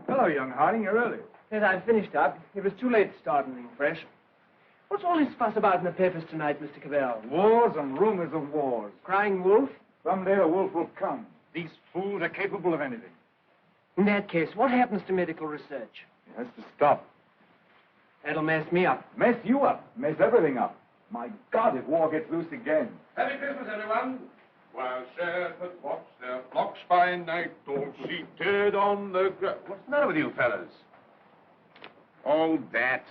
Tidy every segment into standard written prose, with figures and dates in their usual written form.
Hello, young Harding. You're early. Yes, I've finished up. It was too late to start anything fresh. What's all this fuss about in the papers tonight, Mr. Cavell? Wars and rumors of wars. Crying wolf? Someday the wolf will come. These fools are capable of anything. In that case, what happens to medical research? It has to stop. That'll mess me up. Mess you up. Mess everything up. My God, if war gets loose again. Happy Christmas, everyone. While shepherds watch their flocks by night, all seated on the ground. What's the matter with you fellas? Oh, that.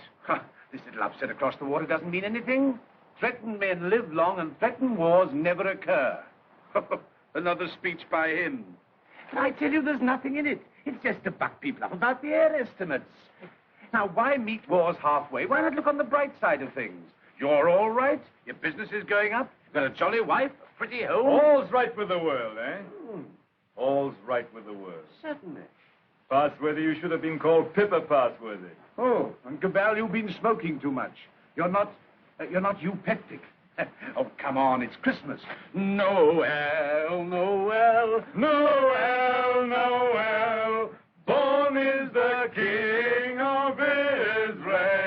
This little upset across the water doesn't mean anything. Threatened men live long and threatened wars never occur. Another speech by him. And I tell you, there's nothing in it. It's just to buck people up about the air estimates. Now, why meet wars halfway? Why not look on the bright side of things? You're all right. Your business is going up. You've got a jolly wife, a pretty home. All's right with the world, eh? All's right with the world. Certainly. Passworthy, you should have been called Pippa Passworthy. Oh, and Cabell, you've been smoking too much. You're not eupeptic. Oh, come on, it's Christmas. Noel, Noel, Noel, Noel. Born is the King of Israel.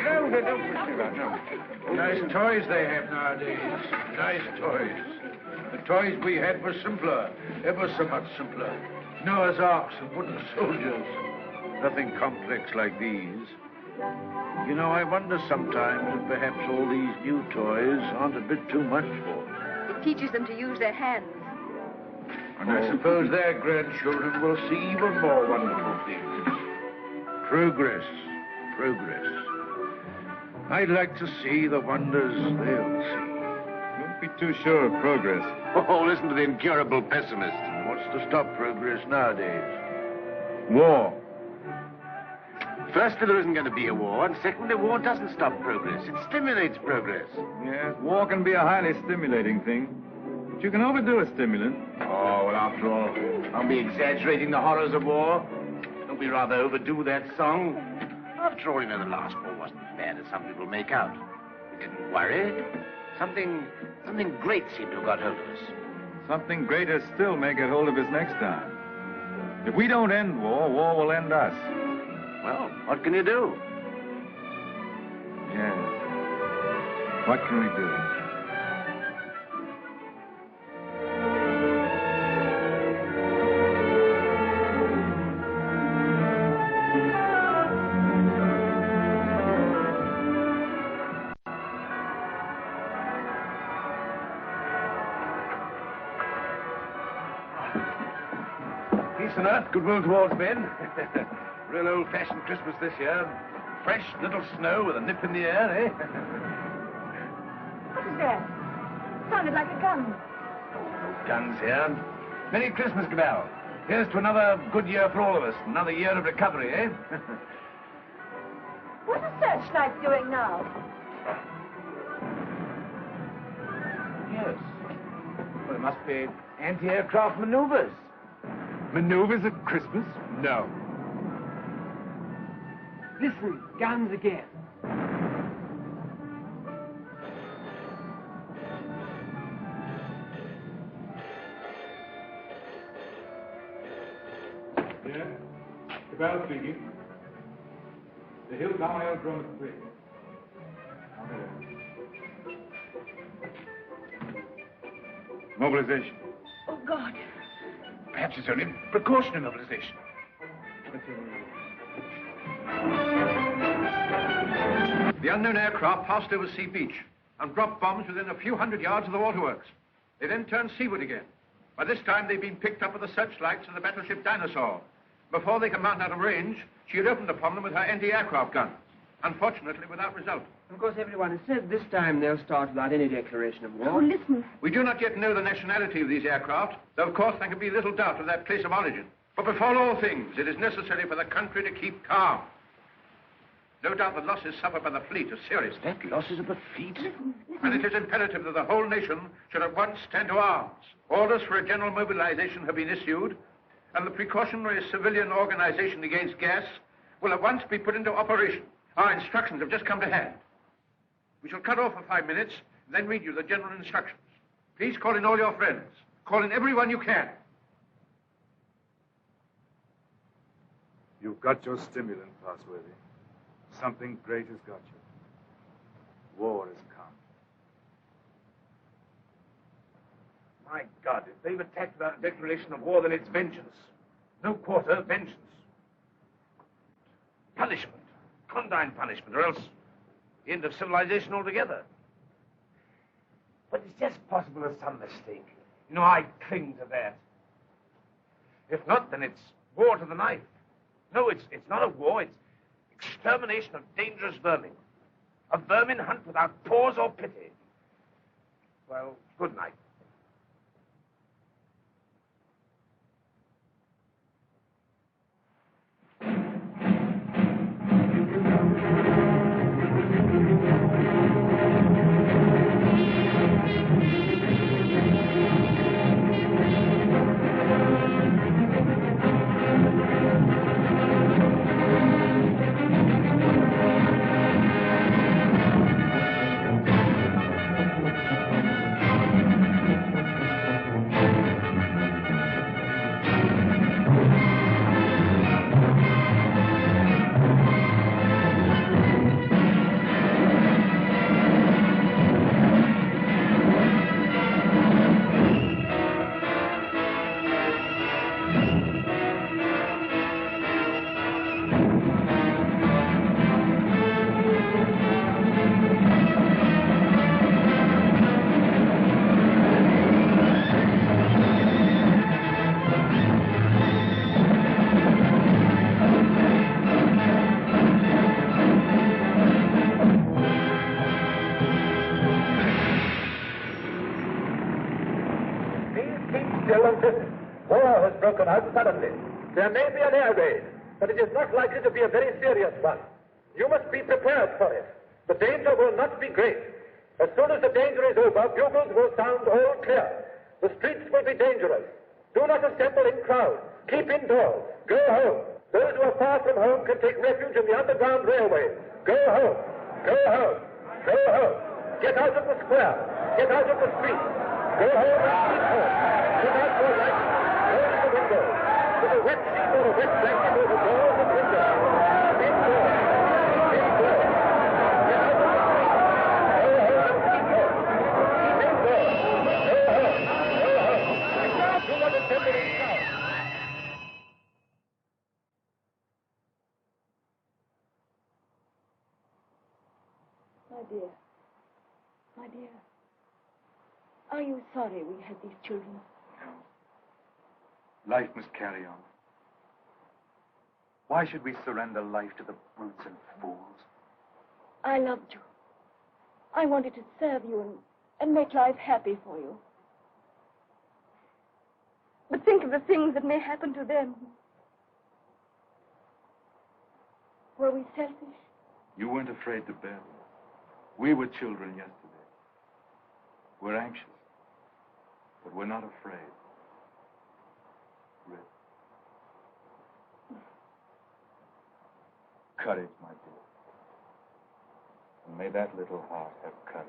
No, don't push me about, no. Nice toys they have nowadays. Nice toys. The toys we had were simpler, ever so much simpler. Noah's arks and wooden soldiers. Nothing complex like these. You know, I wonder sometimes if perhaps all these new toys aren't a bit too much for them. It teaches them to use their hands. And I suppose their grandchildren will see even more wonderful things. Progress, progress. I'd like to see the wonders they'll see. Don't be too sure of progress. Oh, listen to the incurable pessimist. What's to stop progress nowadays? War. Firstly, there isn't going to be a war, and secondly, war doesn't stop progress. It stimulates progress. Yes, war can be a highly stimulating thing. But you can overdo a stimulant. Oh, well, after all, aren't we exaggerating the horrors of war? Don't we rather overdo that song? After all, you know, the last war wasn't as bad as some people make out. We didn't worry. Something great seemed to have got hold of us. Something greater still may get hold of us next time. If we don't end war, war will end us. Well, what can you do? Yes. What can we do? Peace and earth, goodwill towards men. Real old-fashioned Christmas this year. Fresh little snow with a nip in the air, eh? What is that? Sounded like a gun. No guns here. Merry Christmas, Cabell. Here's to another good year for all of us. Another year of recovery, eh? What's the searchlight doing now? Yes. Well, it must be anti-aircraft maneuvers. Maneuvers at Christmas? No. Listen, guns again. Yeah? Cabell speaking. The Hilltown Aerodrome is free. Mobilization. Oh, God. Perhaps it's only precautionary mobilization. The unknown aircraft passed over Sea Beach and dropped bombs within a few hundred yards of the waterworks. They then turned seaward again. By this time, they'd been picked up with the searchlights of the battleship Dinosaur. Before they could mount out of range, she had opened upon them with her anti-aircraft guns. Unfortunately, without result. Of course, everyone has said this time they'll start without any declaration of war. Oh, listen. We do not yet know the nationality of these aircraft, though of course there can be little doubt of their place of origin. But before all things, it is necessary for the country to keep calm. No doubt the losses suffered by the fleet are serious. That losses of the fleet? And it is imperative that the whole nation should at once stand to arms. Orders for a general mobilization have been issued, and the precautionary civilian organization against gas will at once be put into operation. Our instructions have just come to hand. We shall cut off for 5 minutes, and then read you the general instructions. Please call in all your friends. Call in everyone you can. You've got your stimulant, Passworthy. Something great has got you. War has come. My God, if they've attacked without a declaration of war, then it's vengeance. No quarter, vengeance. Punishment. Condign punishment, or else the end of civilization altogether. But it's just possible there's some mistake. You know, I cling to that. If not, then it's war to the knife. No, it's not a war, it's extermination of dangerous vermin. A vermin hunt without pause or pity. Well, good night. War has broken out suddenly. There may be an air raid, but it is not likely to be a very serious one. You must be prepared for it. The danger will not be great. As soon as the danger is over, bugles will sound all clear. The streets will be dangerous. Do not assemble in crowds. Keep indoors. Go home. Those who are far from home can take refuge in the underground railways. Go home. Go home. Go home. Get out of the square. Get out of the street. Go home and keep home. Put out your lights. Close the windows. Put a wet sheet or a wet blanket over doors and windows. Indoors. Indoors. Get out of the street. Go home and keep home. Keep indoors. Go home. Go home. Do not assemble in crowds. My dear, are you sorry we had these children? Life must carry on. Why should we surrender life to the brutes and fools? I loved you. I wanted to serve you and make life happy for you. But think of the things that may happen to them. Were we selfish? You weren't afraid to bear them. We were children yesterday. We're anxious, but we're not afraid. Rip. Courage, my dear. And may that little heart have courage.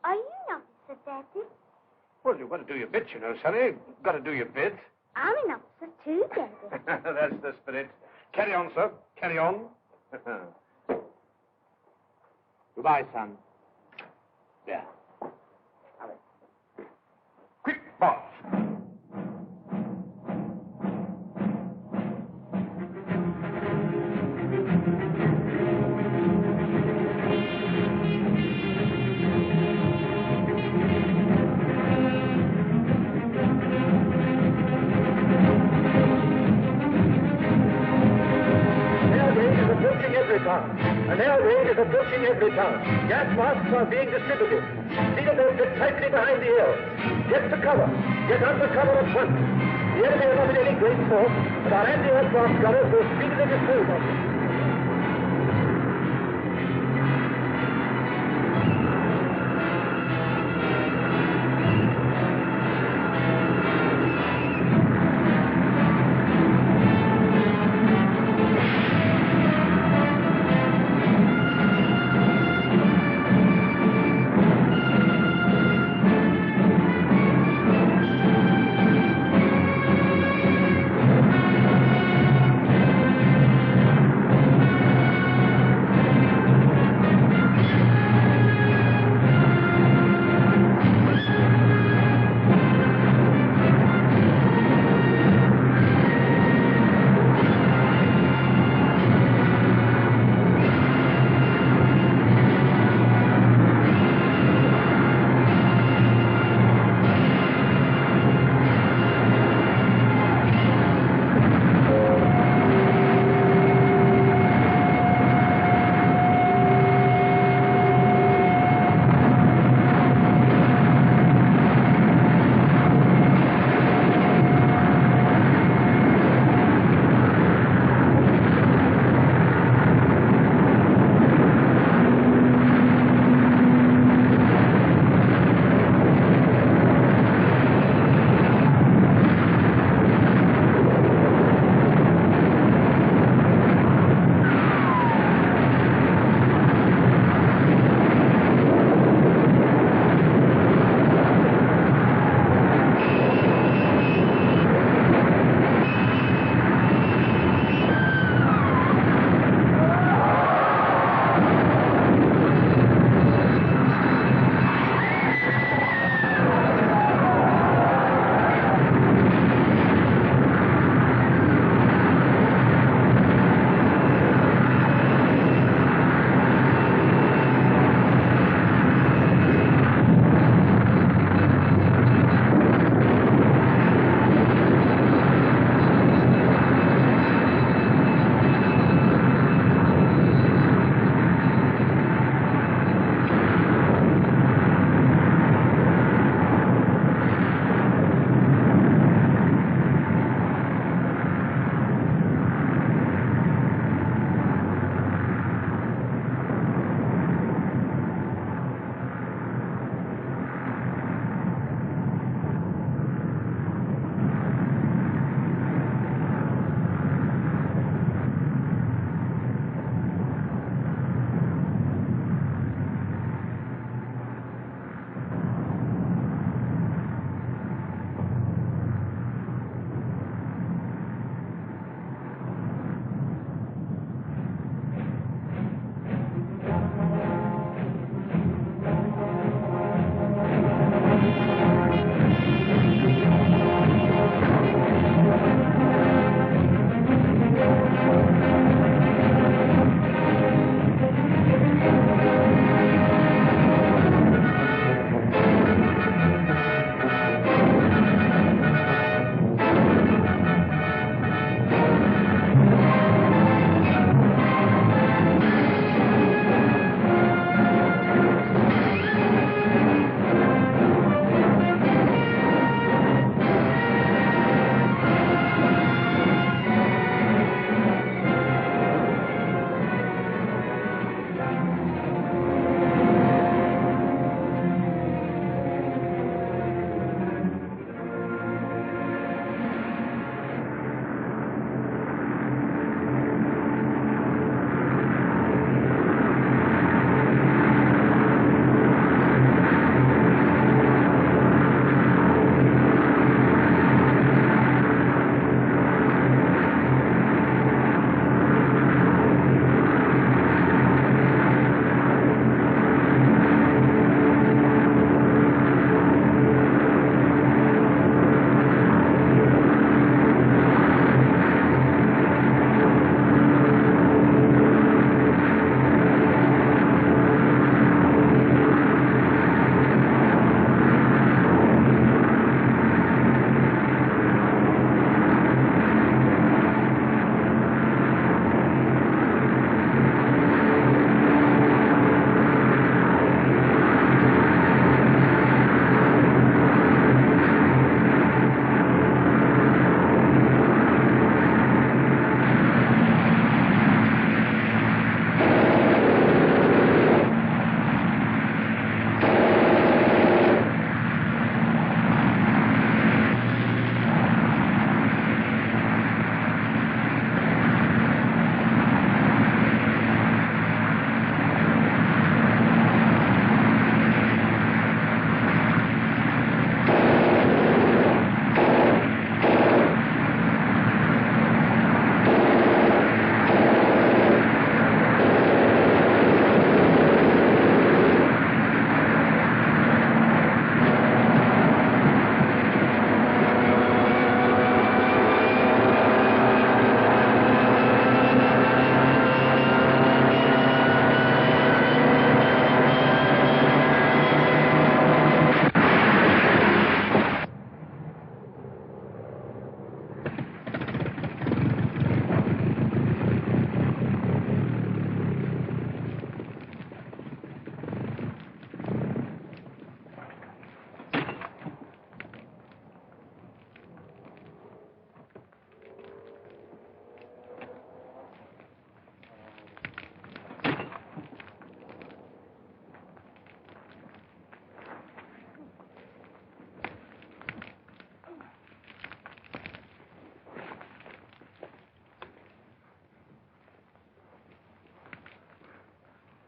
Are you an officer, Daddy? Well, you've got to do your bit, you know, Sonny. You've got to do your bit. I'm an officer too, Daddy. That's the spirit. Carry on, sir. Carry on. Goodbye, son. Yeah. Quick, boss. An air raid is approaching every town. Gas masks are being distributed. Seal those get tightly behind the ears. Get to cover. Get under cover at once. The enemy are not in any great force, but our anti-aircraft gunners will speedily dispose of them.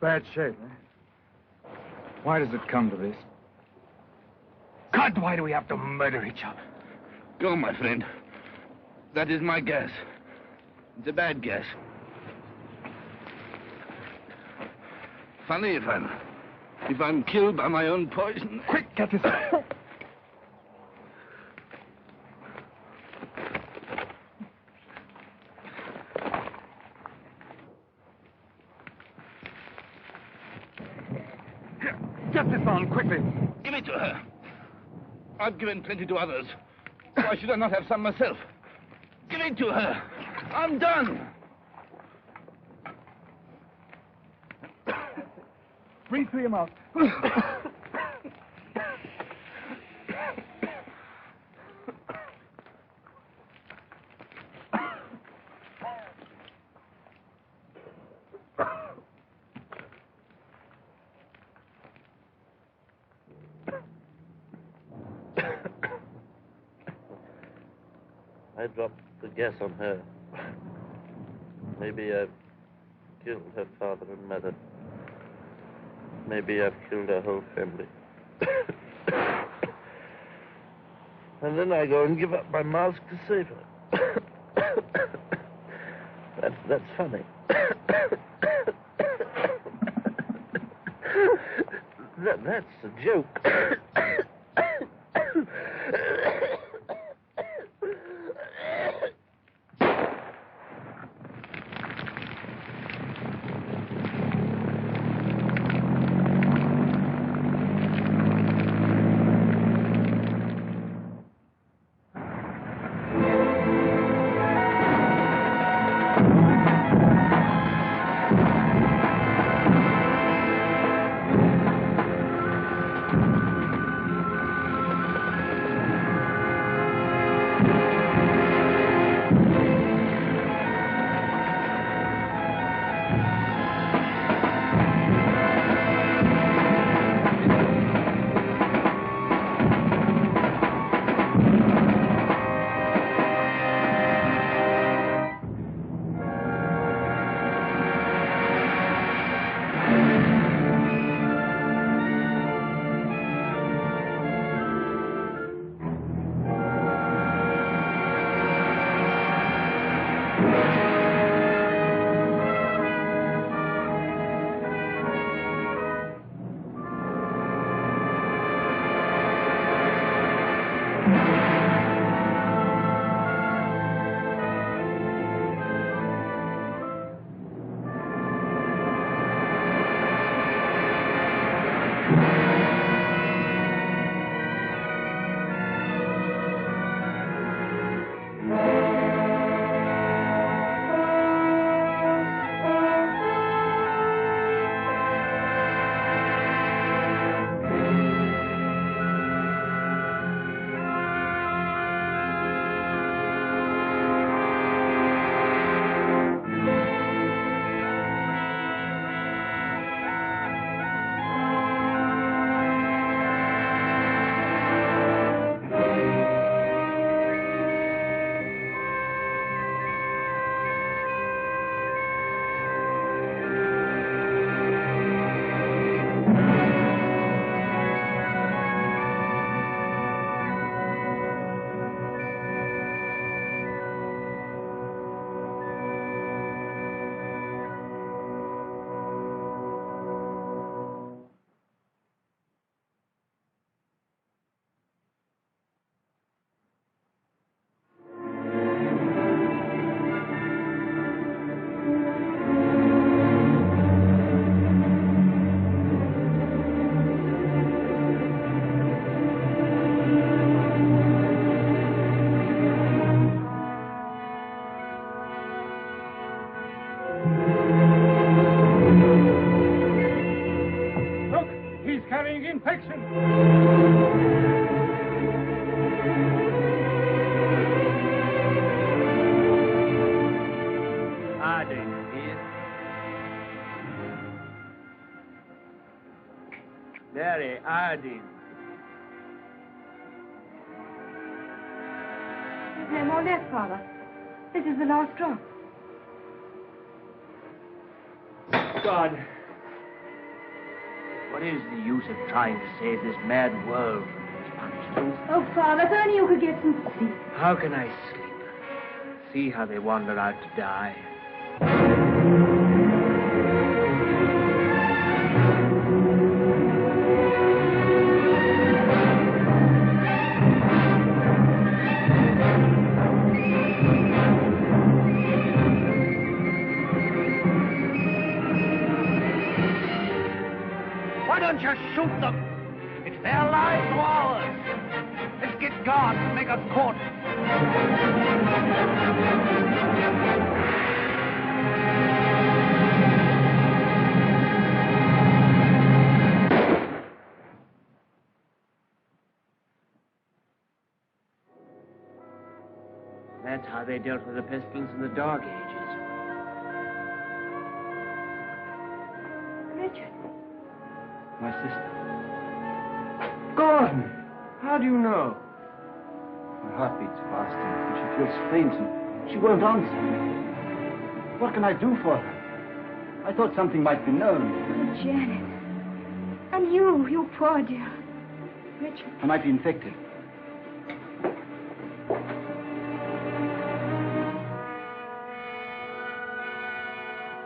Bad shape, eh? Why does it come to this? God, why do we have to murder each other? Go, my friend. That is my guess. It's a bad guess. Funny if I'm killed by my own poison. Quick, get this. Get this on, quickly. Give it to her. I've given plenty to others. Why should I not have some myself? Give it to her. I'm done. Breathe through your mouth. I dropped the gas on her. Maybe I've killed her father and mother. Maybe I've killed her whole family. And then I go and give up my mask to save her. That's funny. That's a joke. infection. Harding, dear. Mary, Harding. There's no more left, Father. This is the last drop. God, What is the use of trying to save this mad world from these punishments? Oh, Father, if only you could get some sleep. How can I sleep? See how they wander out to die. Why don't you shoot them? It's their lives or ours. Let's get guards and make a court. That's how they dealt with the pestilence in the Dark Ages. Richard. My sister. Gordon! How do you know? Her heart beats fast and she feels faint and she won't answer. What can I do for her? I thought something might be known. Oh, Janet. And you poor dear. Richard. I might be infected.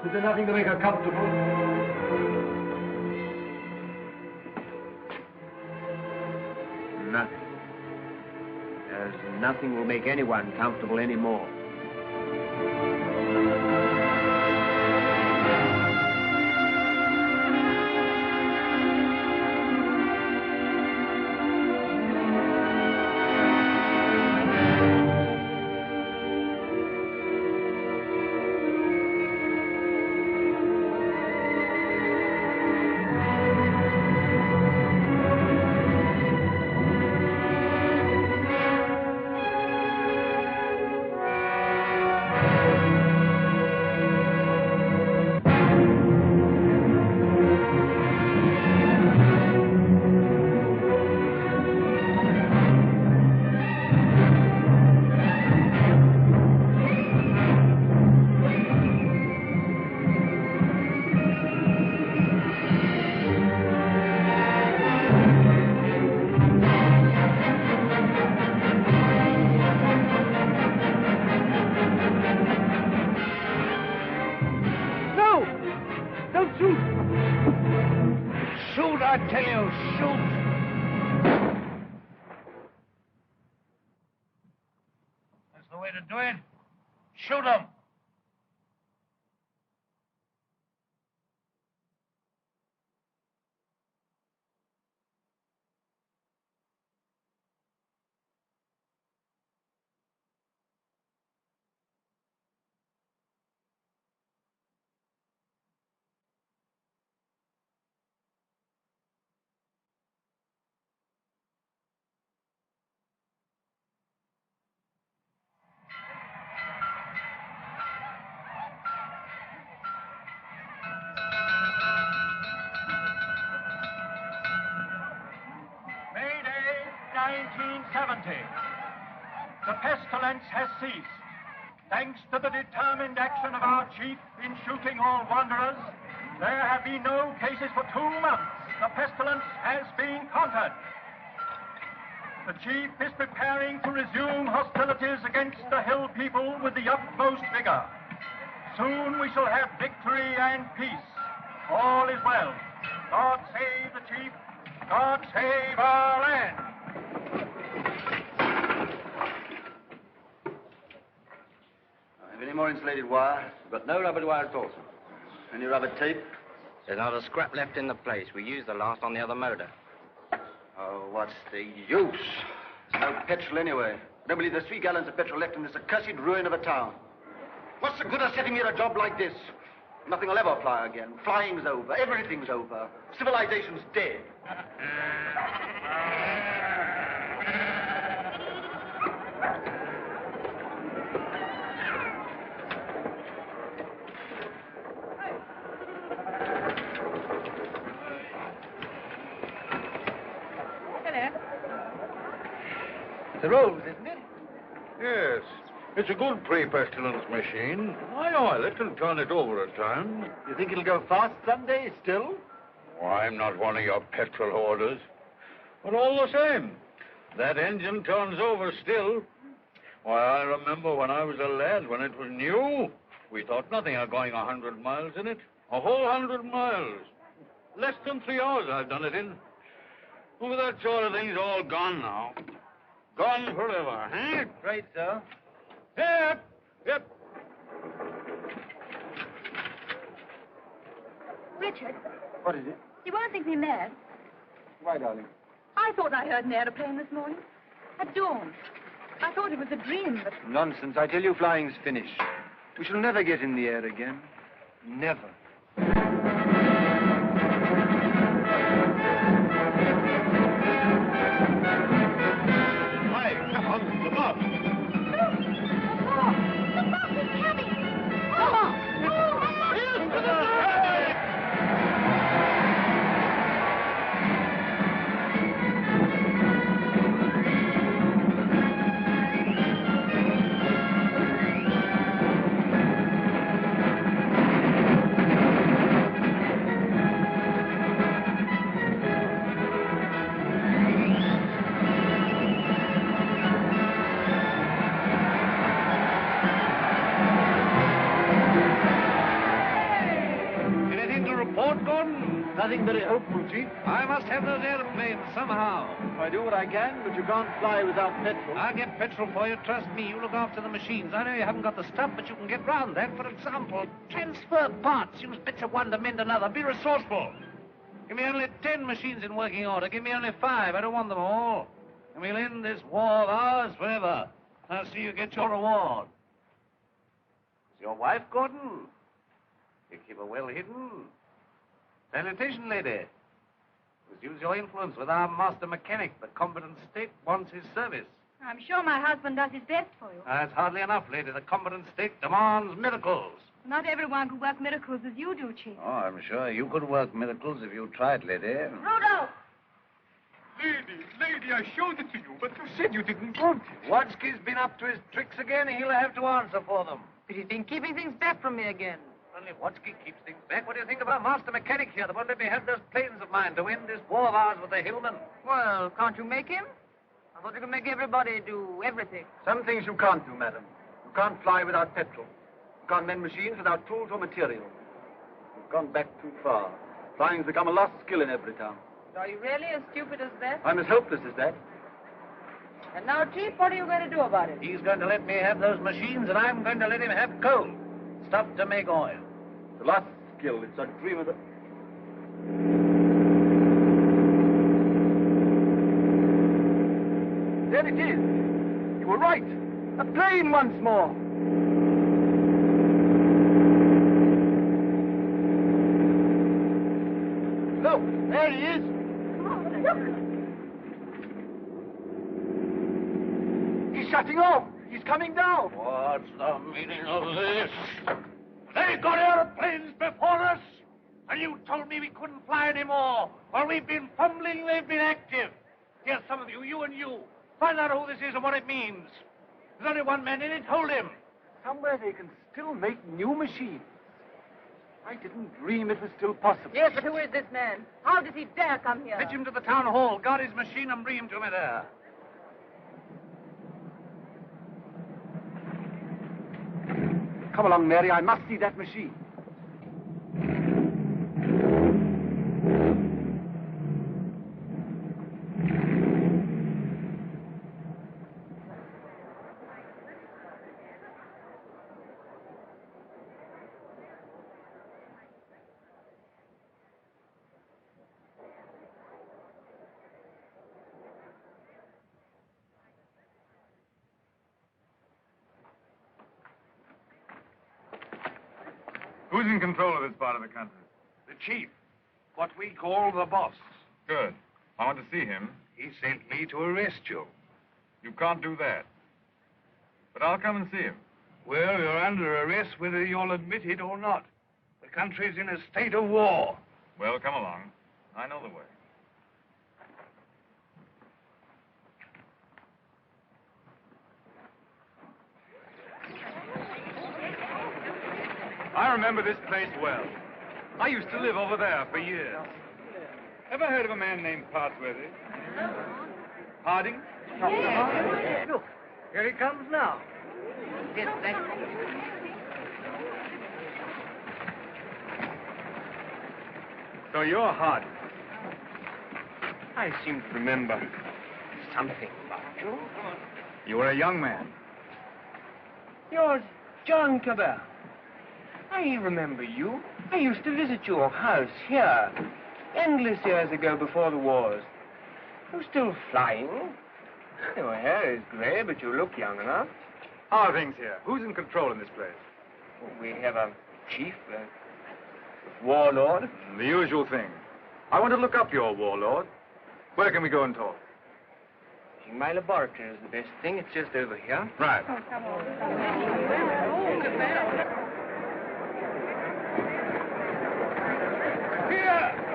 Is there nothing to make her comfortable? Nothing. As nothing will make anyone comfortable anymore. I tell you, shoot! That's the way to do it. Shoot him! The pestilence has ceased. Thanks to the determined action of our chief in shooting all wanderers, there have been no cases for 2 months. The pestilence has been conquered. The chief is preparing to resume hostilities against the hill people with the utmost vigor. Soon we shall have victory and peace. All is well. God save the chief. God save our land. Any more insulated wire? We've got no rubber wire at all, sir. Any rubber tape? There's not a scrap left in the place. We used the last on the other motor. Oh, what's the use? There's no petrol anyway. I don't believe there's 3 gallons of petrol left in this accursed ruin of a town. What's the good of setting me at a job like this? Nothing will ever fly again. Flying's over. Everything's over. Civilization's dead. The rose, isn't it? Yes. It's a good pre-pestilence machine. High oil it and turn it over at times. You think it'll go fast someday still? Oh, I'm not one of your petrol hoarders. But all the same, that engine turns over still. Why, I remember when I was a lad, when it was new, we thought nothing of going 100 miles in it. A whole 100 miles. Less than 3 hours I've done it in. Oh, that sort of thing's all gone now. Gone forever, eh? Right, sir. Yep, yep. Richard, What is it? you won't think me mad. Why, darling? I thought I heard an aeroplane this morning. At dawn. I thought it was a dream, but... Nonsense. I tell you, flying's finished. We shall never get in the air again. Never. Hi, come on, the bus. The bus is coming! Oh! Nothing very hopeful, Chief. I must have those airplanes somehow. I do what I can, but you can't fly without petrol. I'll get petrol for you. Trust me, you look after the machines. I know you haven't got the stuff, but you can get round that. For example, transfer parts. Use bits of one to mend another. Be resourceful. Give me only 10 machines in working order. Give me only 5. I don't want them all. And we'll end this war of ours forever. I'll see you get your reward. Is your wife, Gordon? You keep her well hidden. Sanitation lady. Must use your influence with our master mechanic. The competent state wants his service. I'm sure my husband does his best for you. That's hardly enough, lady. The competent state demands miracles. Not everyone could work miracles as you do, Chief. Oh, I'm sure you could work miracles if you tried, lady. Rudolph! Lady, I showed it to you, but you said you didn't want it. Wadsky's been up to his tricks again. He'll have to answer for them. But he's been keeping things back from me again. Only Wadsky keeps things back. What do you think of our master mechanic here that won't let me have those planes of mine to end this war of ours with the hillmen? Well, can't you make him? I thought you could make everybody do everything. Some things you can't do, madam. You can't fly without petrol. You can't mend machines without tools or material. You've gone back too far. Flying's become a lost skill in every town. Are you really as stupid as that? I'm as helpless as that. And now, Chief, what are you going to do about it? He's going to let me have those machines, and I'm going to let him have coal. Stuff to make oil. It's a lost skill. It's a dream of the... There it is. You were right. A plane once more. Look, there he is. Come on, look. He's shutting off. He's coming down. What's the meaning of this? They got airplanes before us, and you told me we couldn't fly anymore. While we've been fumbling, they've been active. Here, some of you, you and you, find out who this is and what it means. There's only one man in it. Hold him. Somewhere they can still make new machines. I didn't dream it was still possible. Yes, but who is this man? How does he dare come here? Fetch him to the town hall, guard his machine, and bring him to me there. Come along, Mary. I must see that machine. Who's in control of this part of the country? The chief, what we call the boss. Good. I want to see him. He sent me to arrest you. You can't do that. But I'll come and see him. Well, you're under arrest whether you'll admit it or not. The country's in a state of war. Well, come along. I know the way. I remember this place well. I used to live over there for years. Ever heard of a man named Partsworthy? Harding? Yes. Look, here he comes now. Yes, thank you. So you're Harding. I seem to remember something about you. You were a young man. You're John Cabell. I remember you. I used to visit your house here endless years ago before the wars. You're still flying. Your hair is grey, but you look young enough. How are things here? Who's in control in this place? We have a chief, a warlord. The usual thing. I want to look up your warlord. Where can we go and talk? My laboratory is the best thing. It's just over here. Right. Oh, come on. Here!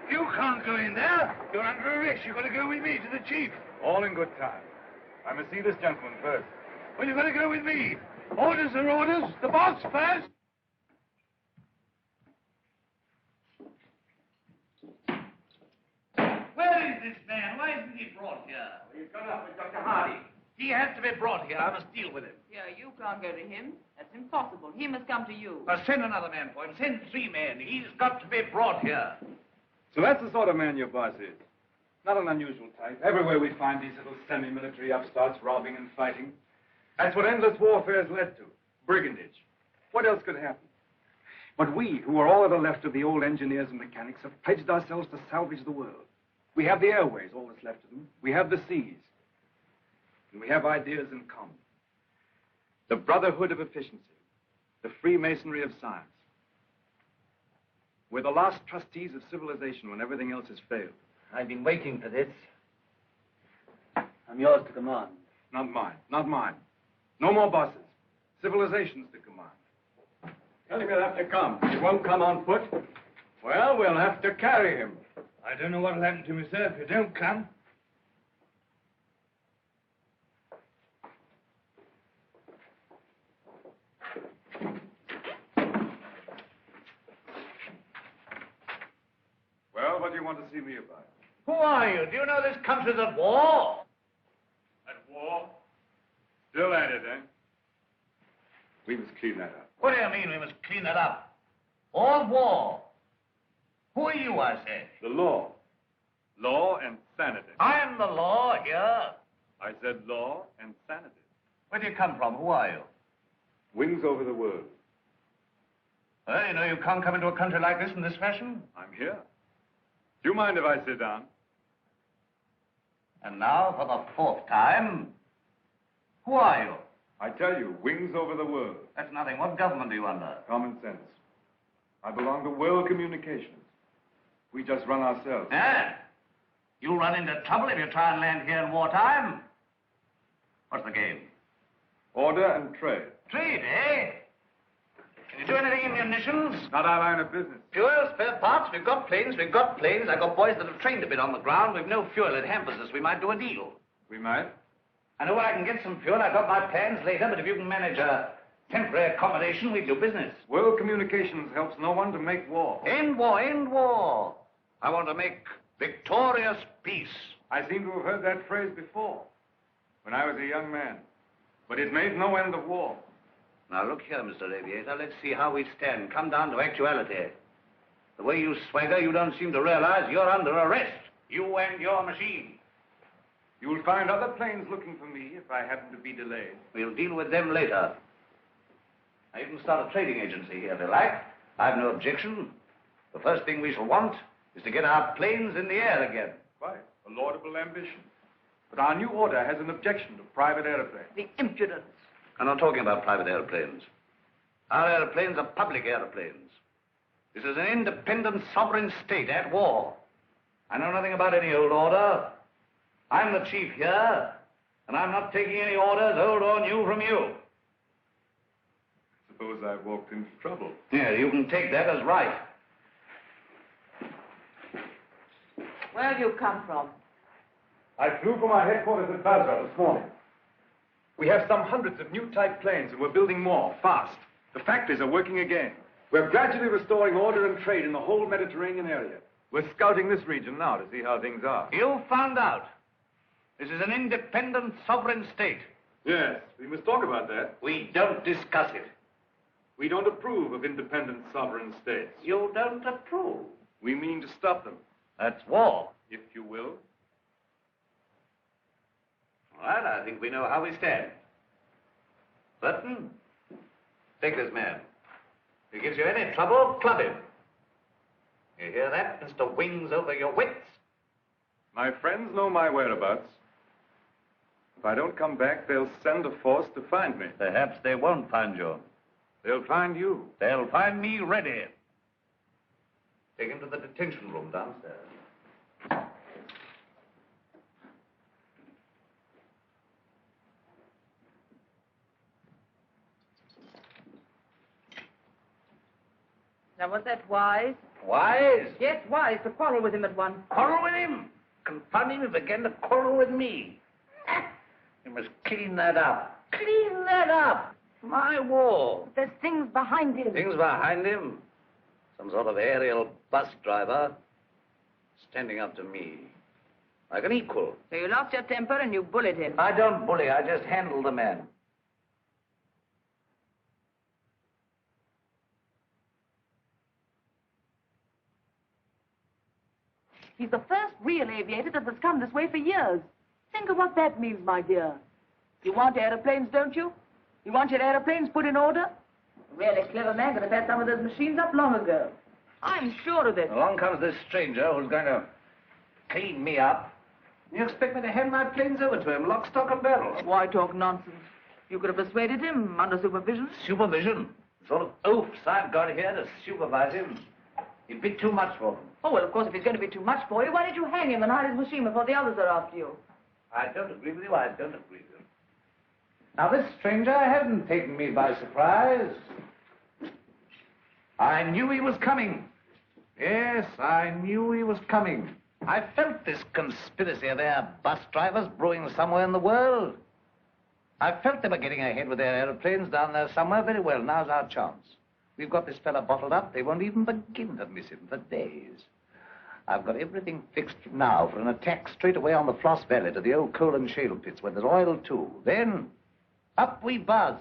You can't go in there. You're under arrest. You've got to go with me to the chief. All in good time. I must see this gentleman first. Well, you've got to go with me. Orders are orders. The boss first. Where is this man? Why isn't he brought here? He's gone up with Dr. Hardy. He has to be brought here. I must deal with him. Yeah, you can't go to him. That's impossible. He must come to you. Send another man for him. Send 3 men. He's got to be brought here. So that's the sort of man your boss is. Not an unusual type. Everywhere we find these little semi-military upstarts robbing and fighting. That's what endless warfare has led to. Brigandage. What else could happen? But we, who are all that are left of the old engineers and mechanics, have pledged ourselves to salvage the world. We have the airways, all that's left of them. We have the seas. And we have ideas in common. The brotherhood of efficiency. The Freemasonry of science. We're the last trustees of civilization when everything else has failed. I've been waiting for this. I'm yours to command. Not mine. Not mine. No more bosses. Civilization's to command. Tell him he'll have to come. He won't come on foot. Well, we'll have to carry him. I don't know what'll happen to me, sir, if you don't come. Well, what do you want to see me about? Who are you? Do you know this country's at war? At war? Still at it, eh? We must clean that up. What do you mean we must clean that up? All war. Who are you, I said? The law. Law and sanity. I'm the law here. I said law and sanity. Where do you come from? Who are you? Wings over the world. Well, you know you can't come into a country like this in this fashion. I'm here. Do you mind if I sit down? And now, for the 4th time, who are you? I tell you, wings over the world. That's nothing. What government are you under? Common sense. I belong to World Communications. We just run ourselves. Eh? You'll run into trouble if you try and land here in wartime. What's the game? Order and trade. Trade, eh? Can you do anything in munitions? Not our line of business. Fuel, spare parts, we've got planes. I've got boys that have trained a bit on the ground. We've no fuel, it hampers us. We might do a deal. We might? I know where I can get some fuel. I've got my plans later, but if you can manage a temporary accommodation, we'll do business. World Communications helps no one to make war. End war, end war. I want to make victorious peace. I seem to have heard that phrase before, when I was a young man. But it made no end of war. Now, look here, Mr. Aviator. Let's see how we stand. Come down to actuality. The way you swagger, you don't seem to realize you're under arrest. You and your machine. You'll find other planes looking for me if I happen to be delayed. We'll deal with them later. Now, you can start a trading agency here if you like. I've no objection. The first thing we shall want is to get our planes in the air again. Quite. A laudable ambition. But our new order has an objection to private airplanes. The impudence. I'm not talking about private airplanes. Our airplanes are public airplanes. This is an independent sovereign state at war. I know nothing about any old order. I'm the chief here, and I'm not taking any orders, old or new, from you. Suppose I've walked into trouble. Yeah, you can take that as right. Where have you come from? I flew from our headquarters at Basra this morning. We have some hundreds of new type planes, and we're building more, fast. The factories are working again. We're gradually restoring order and trade in the whole Mediterranean area. We're scouting this region now to see how things are. You found out. This is an independent sovereign state. Yes, we must talk about that. We don't discuss it. We don't approve of independent sovereign states. You don't approve? We mean to stop them. That's war. If you will. All right, I think we know how we stand. Burton, take this man. If he gives you any trouble, club him. You hear that, Mr. Wings over your wits? My friends know my whereabouts. If I don't come back, they'll send a force to find me. Perhaps they won't find you. They'll find you. They'll find me ready. Take him to the detention room downstairs. Now, was that wise? Wise? Yes, wise, to quarrel with him at once. Quarrel with him? Confound him, he began to quarrel with me. You must clean that up. Clean that up. My war. There's things behind him. Things behind him? Some sort of aerial bus driver standing up to me. Like an equal. So you lost your temper and you bullied him. I don't bully, I just handle the man. He's the first real aviator that has come this way for years. Think of what that means, my dear. You want aeroplanes, don't you? You want your aeroplanes put in order? A really clever man could have had some of those machines up long ago. I'm sure of it. Along comes this stranger who's going to clean me up. You expect me to hand my planes over to him, lock, stock, and barrel? Why talk nonsense? You could have persuaded him under supervision. Supervision? The sort of oafs I've got here to supervise him. He'd be too much for him. Oh, well, of course, if he's going to be too much for you, why don't you hang him and hide his machine before the others are after you? I don't agree with you, I don't agree with you. Now, this stranger hadn't taken me by surprise. I knew he was coming. Yes, I knew he was coming. I felt this conspiracy of their bus drivers brewing somewhere in the world. I felt they were getting ahead with their aeroplanes down there somewhere. Very well, now's our chance. We've got this fella bottled up. They won't even begin to miss him for days. I've got everything fixed now for an attack straight away on the Floss Valley to the old coal and shale pits where there's oil, too. Then, up we buzz.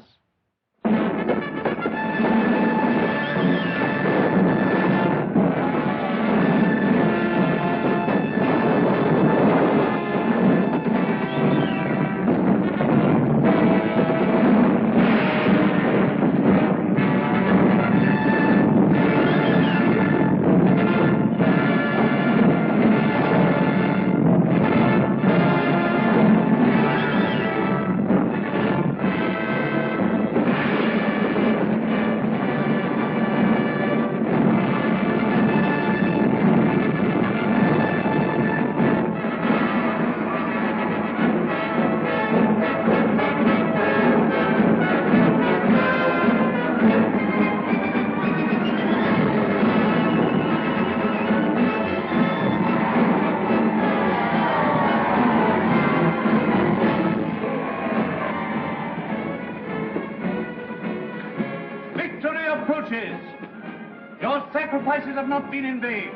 Have not been in vain.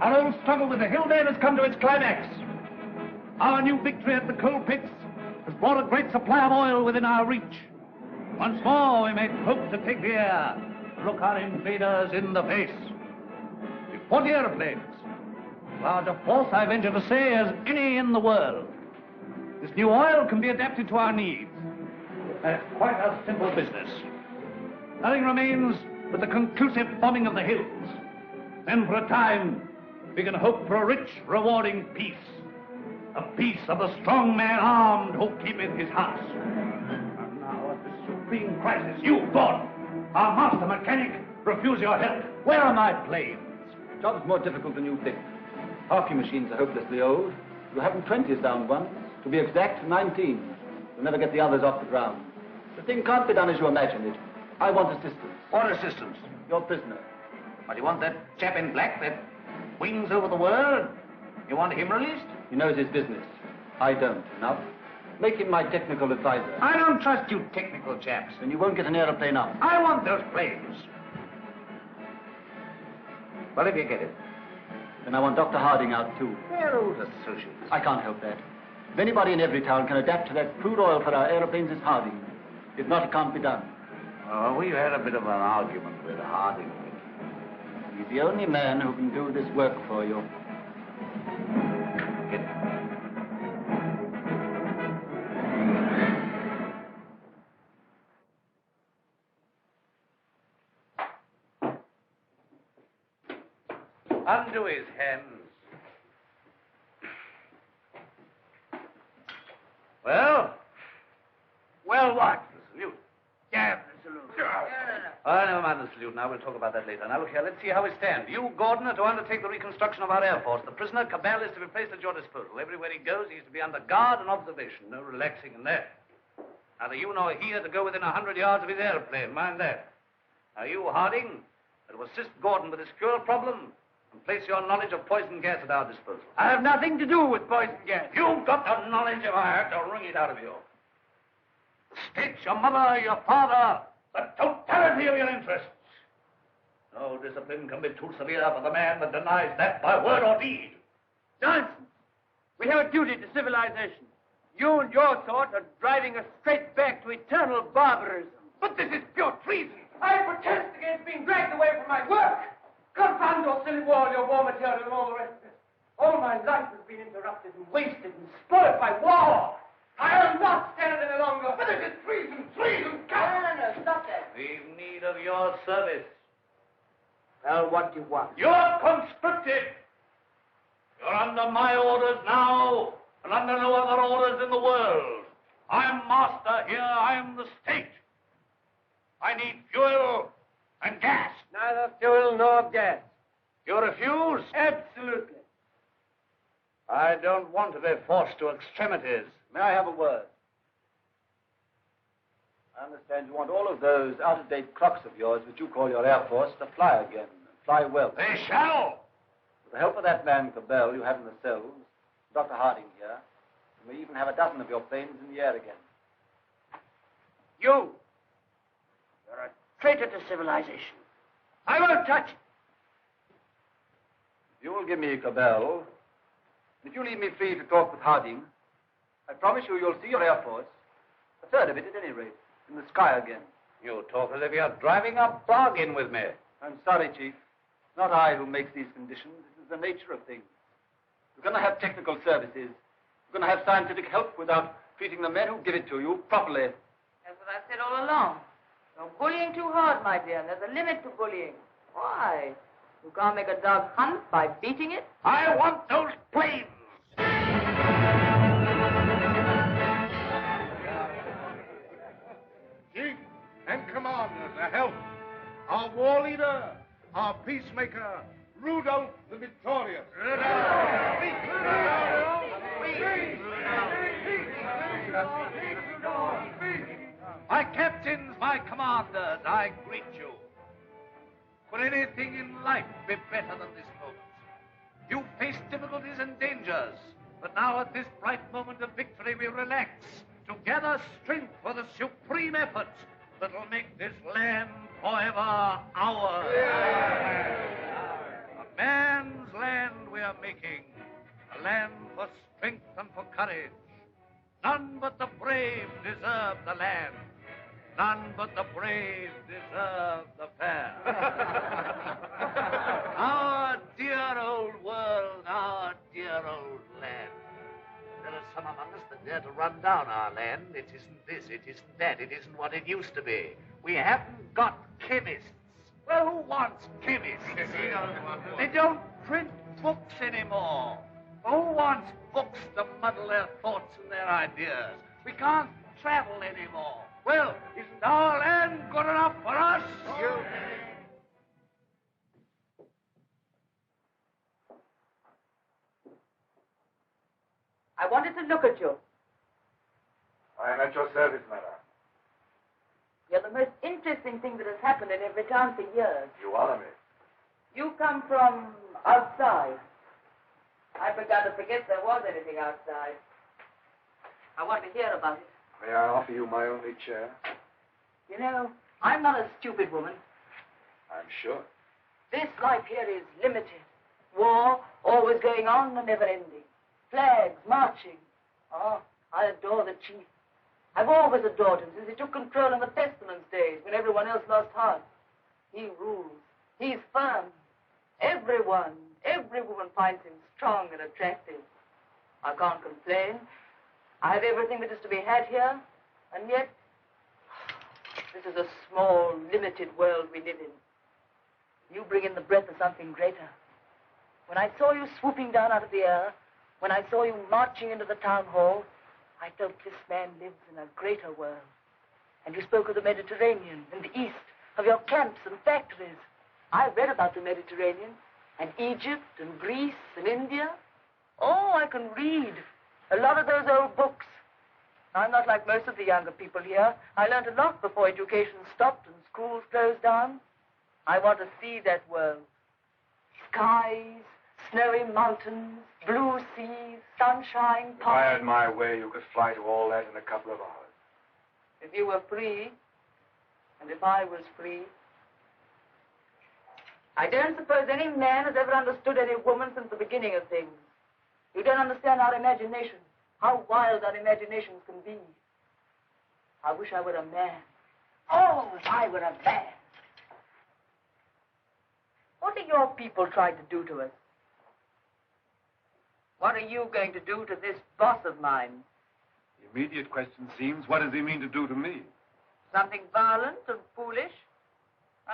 Our old struggle with the Hillman has come to its climax. Our new victory at the coal pits has brought a great supply of oil within our reach. Once more we may hope to take the air and look our invaders in the face. With 40 aeroplanes, large a force, I venture to say, as any in the world. This new oil can be adapted to our needs. And it's quite a simple business. Nothing remains but the conclusive bombing of the hills. Then for a time, we can hope for a rich, rewarding peace. A peace of the strong man armed who keepeth his house. And now at this supreme crisis, you, Gordon, our master mechanic, refuse your help. Where are my planes? The job's more difficult than you think. Half your machines are hopelessly old. You haven't 20s down once. To be exact, 19. You'll never get the others off the ground. The thing can't be done as you imagine it. I want assistance. What assistance? Your prisoner. What, you want that chap in black that wings over the world? You want him released? He knows his business. I don't. Enough. Make him my technical advisor. I don't trust you technical chaps. Then you won't get an aeroplane up. I want those planes. Well, if you get it. Then I want Dr. Harding out, too. They're old associates. I can't help that. If anybody in every town can adapt to that crude oil for our aeroplanes, it's Harding. If not, it can't be done. Oh, we've had a bit of an argument with Harding. He's the only man who can do this work for you. Get it. Undo his hands. Well? Well, what? The salute. Yeah, the salute. Never mind the salute now. We'll talk about that later. Now, look here. Let's see how we stand. You, Gordon, are to undertake the reconstruction of our Air Force. The prisoner, Cabell, is to be placed at your disposal. Everywhere he goes, he's to be under guard and observation. No relaxing in there. Neither you nor he are to go within 100 yards of his airplane. Mind that. Now, you, Harding, are to assist Gordon with his fuel problem and place your knowledge of poison gas at our disposal. I have nothing to do with poison gas. You've got the knowledge if I have to wring it out of you. The state, your mother, your father, the totality of your interests. No discipline can be too severe for the man that denies that by word or deed. Nonsense. We have a duty to civilization. You and your sort are driving us straight back to eternal barbarism. But this is pure treason. I protest against being dragged away from my work. Confound your silly war, your war material, and all the rest of it. All my life has been interrupted and wasted and spoiled by war. I'll not stand any longer. But this is treason, treason, No, stop that. We've need of your service. Well, what do you want? You're conscripted. You're under my orders now, and under no other orders in the world. I'm master here. I'm the state. I need fuel and gas. Neither fuel nor gas. You refuse? Absolutely. I don't want to be forced to extremities. May I have a word? I understand you want all of those out-of-date clocks of yours, which you call your Air Force, to fly again, and fly well. They shall! With the help of that man, Cabell, you have in the cells, Dr. Harding here, and we even have a dozen of your planes in the air again. You're a traitor to civilization. I won't touch it. If you will give me Cabell, if you leave me free to talk with Harding, I promise you you'll see your Air Force, a third of it at any rate, in the sky again. You talk as if you're driving a bargain with me. I'm sorry, Chief. It's not I who makes these conditions. It is the nature of things. We're going to have technical services. We're going to have scientific help without treating the men who give it to you properly. That's what I've said all along. You're bullying too hard, my dear. There's a limit to bullying. Why? You can't make a dog hunt by beating it? I want those planes! Chief and commanders, a help. Our war leader, our peacemaker, Rudolph the Victorious. My captains, my commanders, I greet you. Could anything in life be better than this moment? You faced difficulties and dangers, but now at this bright moment of victory we relax to gather strength for the supreme effort that'll make this land forever ours. A man's land we are making, a land for strength and for courage. None but the brave deserve the land. None but the brave deserve the fair. Our dear old world, our dear old land. There are some among us that dare to run down our land. It isn't this, it isn't that, it isn't what it used to be. We haven't got chemists. Well, who wants chemists? They don't print books anymore. Who wants books to muddle their thoughts and their ideas? We can't travel anymore. Well, isn't our land good enough for us? I wanted to look at you. I am at your service, madam. You're the most interesting thing that has happened in every town for years. You honor me. You come from outside. I began to forget there was anything outside. I want to hear about it. May I offer you my only chair? You know, I'm not a stupid woman. I'm sure. This life here is limited. War, always going on and never ending. Flags, marching. Oh, I adore the chief. I've always adored him since he took control in the pestilence days when everyone else lost heart. He rules. He's firm. Every woman finds him strong and attractive. I can't complain. I have everything that is to be had here, and yet this is a small, limited world we live in. You bring in the breath of something greater. When I saw you swooping down out of the air, when I saw you marching into the town hall, I felt this man lives in a greater world. And you spoke of the Mediterranean and the East, of your camps and factories. I've read about the Mediterranean, and Egypt, and Greece, and India. Oh, I can read a lot of those old books. I'm not like most of the younger people here. I learned a lot before education stopped and schools closed down. I want to see that world. Skies, snowy mountains, blue seas, sunshine, If I had my way, you could fly to all that in a couple of hours. If you were free, and if I was free. I don't suppose any man has ever understood any woman since the beginning of things. You don't understand our imagination, how wild our imaginations can be. I wish I were a man. Oh, if I were a man. What are your people trying to do to us? What are you going to do to this boss of mine? The immediate question seems, what does he mean to do to me? Something violent and foolish,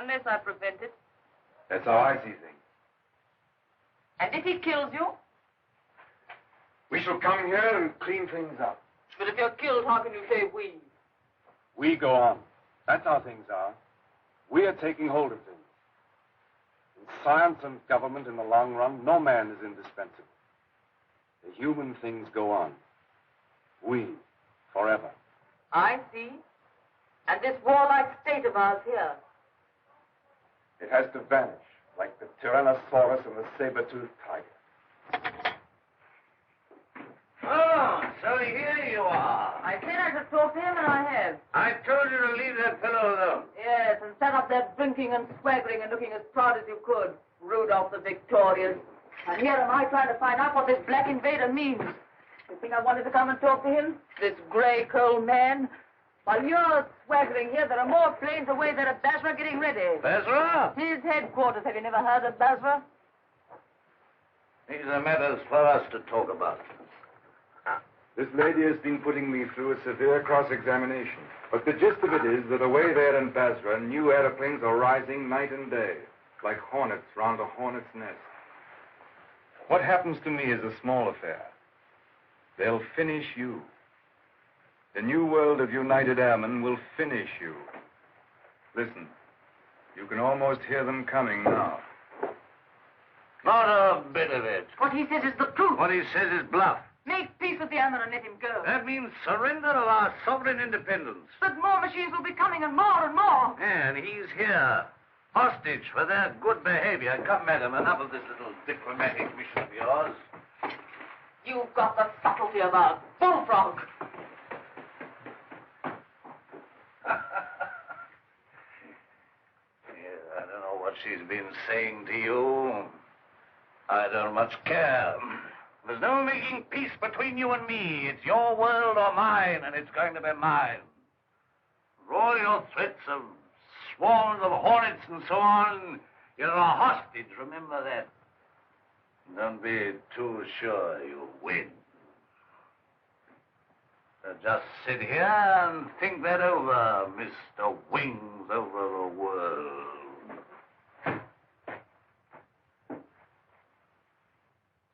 unless I prevent it. That's how I see things. And if he kills you? We shall come here and clean things up. But if you're killed, how can you say we? We go on. That's how things are. We are taking hold of things. In science and government, in the long run, no man is indispensable. The human things go on. We, forever. I see. And this warlike state of ours here. It has to vanish, like the Tyrannosaurus and the saber-toothed tiger. Oh, so here you are. I said I could talk to him, and I have. I told you to leave that fellow alone. Yes, and set up there drinking and swaggering and looking as proud as you could. Rudolph the Victorious. And here am I trying to find out what this black invader means. You think I wanted to come and talk to him? This gray, cold man? While you're swaggering here, there are more planes away there at Basra getting ready. Basra? His headquarters. Have you never heard of Basra? These are matters for us to talk about. This lady has been putting me through a severe cross-examination. But the gist of it is that away there in Basra, new airplanes are rising night and day, like hornets round a hornet's nest. What happens to me is a small affair. They'll finish you. The new world of United Airmen will finish you. Listen, you can almost hear them coming now. Not a bit of it. What he says is the truth. What he says is bluff. Make peace with the airmen and let him go. That means surrender of our sovereign independence. But more machines will be coming, and more and more. And he's here, hostage for their good behavior. Come, madam, enough of this little diplomatic mission of yours. You've got the subtlety of a bullfrog. I don't know what she's been saying to you. I don't much care. There's no making peace between you and me. It's your world or mine, and it's going to be mine. For all your threats of swarms of hornets and so on, you're a hostage, remember that. Don't be too sure you'll win. So just sit here and think that over, Mr. Wings over the world.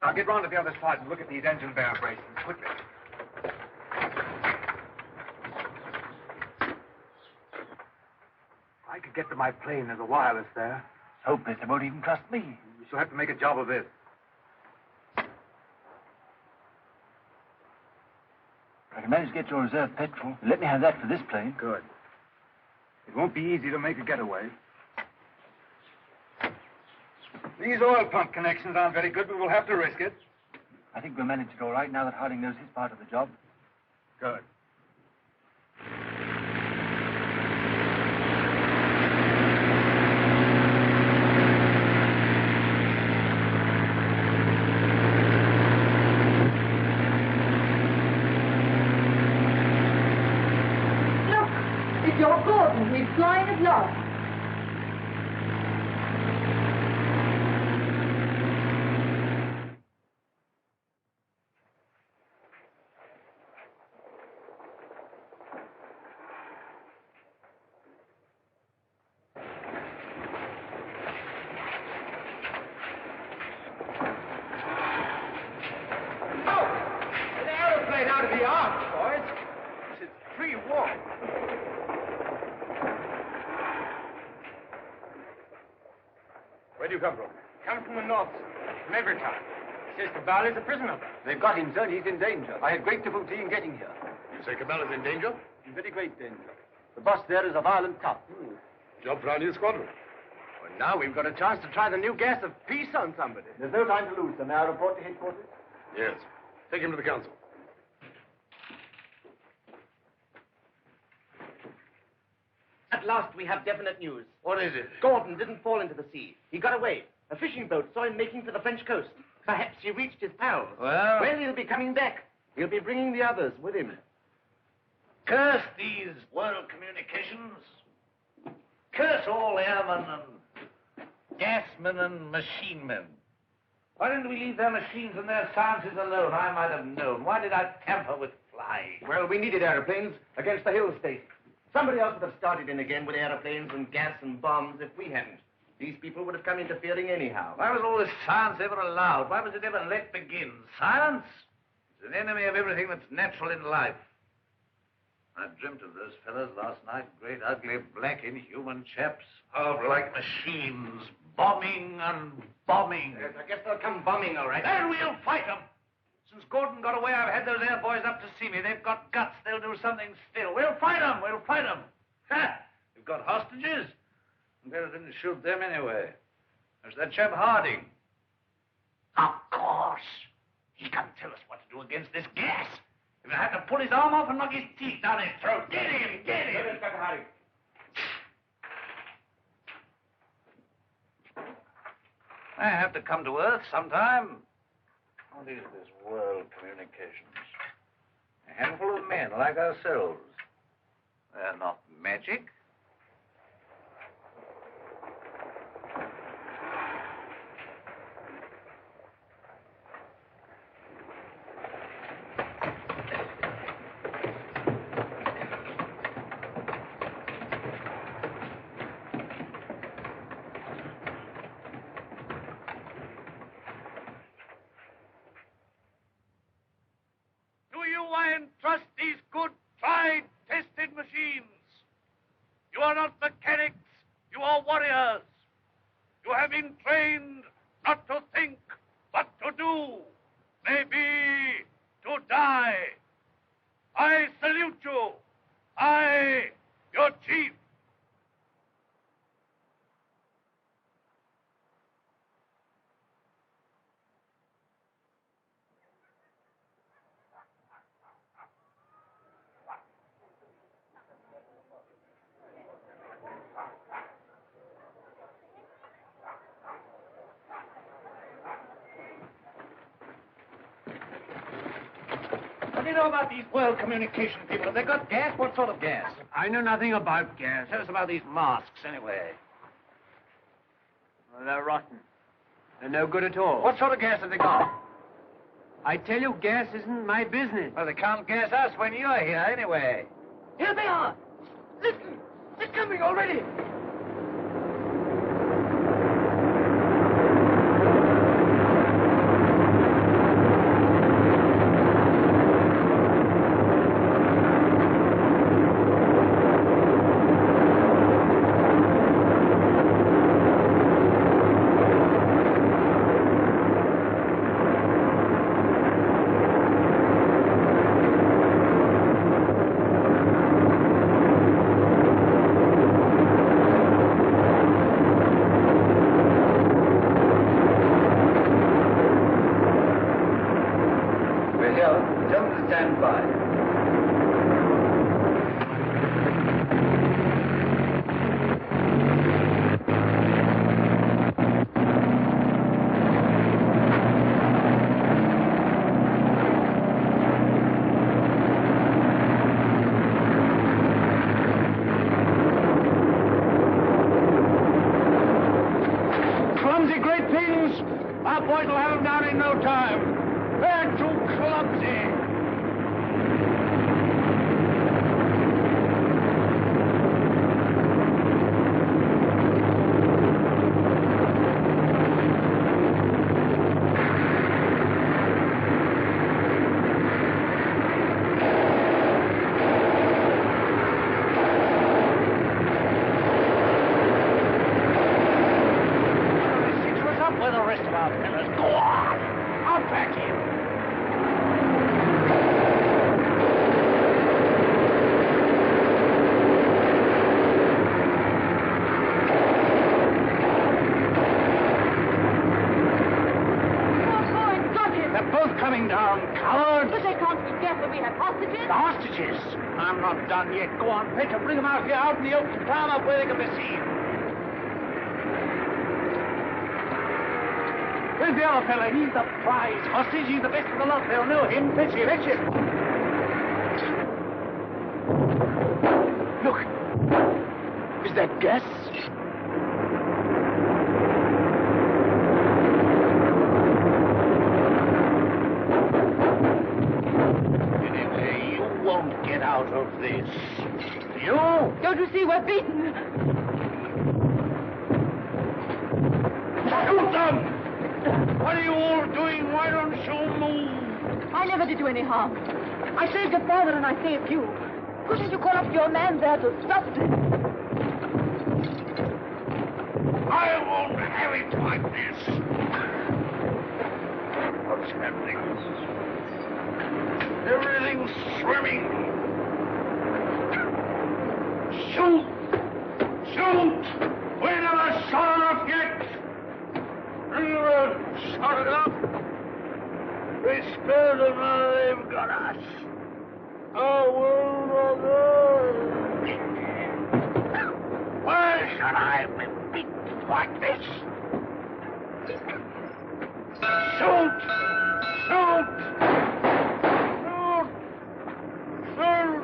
Now get round to the other side and look at these engine bearer braces, quickly. I could get to my plane. There's a wireless there. Hopeless. They won't even trust me. We shall have to make a job of this. I can manage to get your reserve petrol. Let me have that for this plane. Good. It won't be easy to make a getaway. These oil pump connections aren't very good, but we'll have to risk it. I think we'll manage it all right now that Harding knows his part of the job. Good. Where do you come from? Come from the north, from Evertown. Says Cabal is a prisoner. They've got him, sir, and he's in danger. I had great difficulty in getting here. You say Cabal is in danger? In very great danger. The boss there is a violent cop. Job for our new squadron. Well, now we've got a chance to try the new gas of peace on somebody. There's no time to lose, sir. May I report to headquarters? Yes. Take him to the council. At last we have definite news. What is it? Gordon didn't fall into the sea. He got away. A fishing boat saw him making for the French coast. Perhaps he reached his pals. Well, he'll be coming back. He'll be bringing the others with him. Curse these world communications. Curse all airmen and gasmen and machine men. Why didn't we leave their machines and their sciences alone? I might have known. Why did I tamper with flying? Well, we needed airplanes against the hill state. Somebody else would have started in again with airplanes and gas and bombs if we hadn't. These people would have come interfering anyhow. Why was all this science ever allowed? Why was it ever let begin? Science is an enemy of everything that's natural in life. I dreamt of those fellows last night, great, ugly, black, inhuman chaps, powerful like machines, bombing and bombing. Yes, I guess they'll come bombing, all right. And we'll fight them. Since Gordon got away, I've had those air boys up to see me. They've got guts. They'll do something still. We'll fight them. We'll fight them. Ha! We've got hostages. And better didn't shoot them anyway. There's that chap Harding. Of course. He can tell us what to do against this gas. If I have to pull his arm off and knock his teeth down his throat. Get him! Get him! Inspector Harding. I have to come to Earth sometime. What is this world communications? A handful of men like ourselves. They're not magic. Trust these good, tried, tested machines. You are not mechanics. You are warriors. You have been trained not to think, but to do. Maybe to die. I salute you. I, your chief. What do you know about these world communication people? Have they got gas? What sort of gas? I know nothing about gas. Tell us about these masks, anyway. Well, they're rotten. They're no good at all. What sort of gas have they got? I tell you, gas isn't my business. Well, they can't gas us when you're here, anyway. Here they are. Listen, they're coming already. now, fellas. Go on. I'll back him. Coming down, cowards! But they can't be deaf when we have hostages. The hostages? I'm not done yet. Go on, Peter, bring them out here, out in the open town, up where they can be seen. Where's the other fella? He's the prize hostage. He's the best of the lot. They'll know him. Fetch him, fetch him. Look. Is that gas? Out of this. You? Don't you see we're beaten? Shoot them! What are you all doing? Why don't you move? I never did you any harm. I saved your father and I saved you. Couldn't you call up your man there to stop this? I won't have it like this. What's happening? Everything's swimming. Shoot! Shoot! We never shot enough yet! We never shot enough! We spared them, now they've got us. Our world of ours. Why should I be beaten like this? Shoot! Shoot! Shoot! Shoot!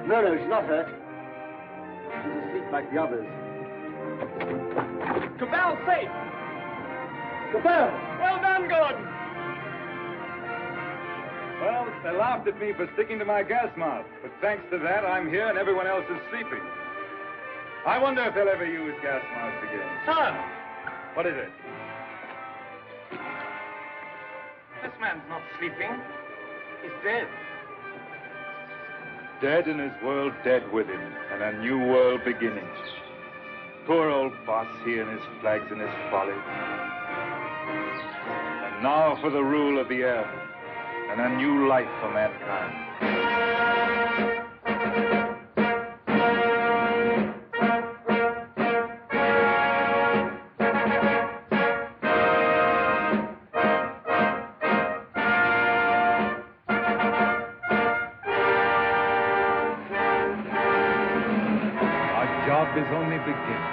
No, she's not hurt. She's asleep like the others. Cabell's safe! Cabell! Well done, Gordon! Well, they laughed at me for sticking to my gas mask, but thanks to that, I'm here and everyone else is sleeping. I wonder if they'll ever use gas masks again. Sir! What is it? This man's not sleeping. He's dead. Dead and his world dead with him, and a new world beginning. Poor old boss, he and his flags and his folly. And now for the rule of the earth, and a new life for mankind. Is only beginning.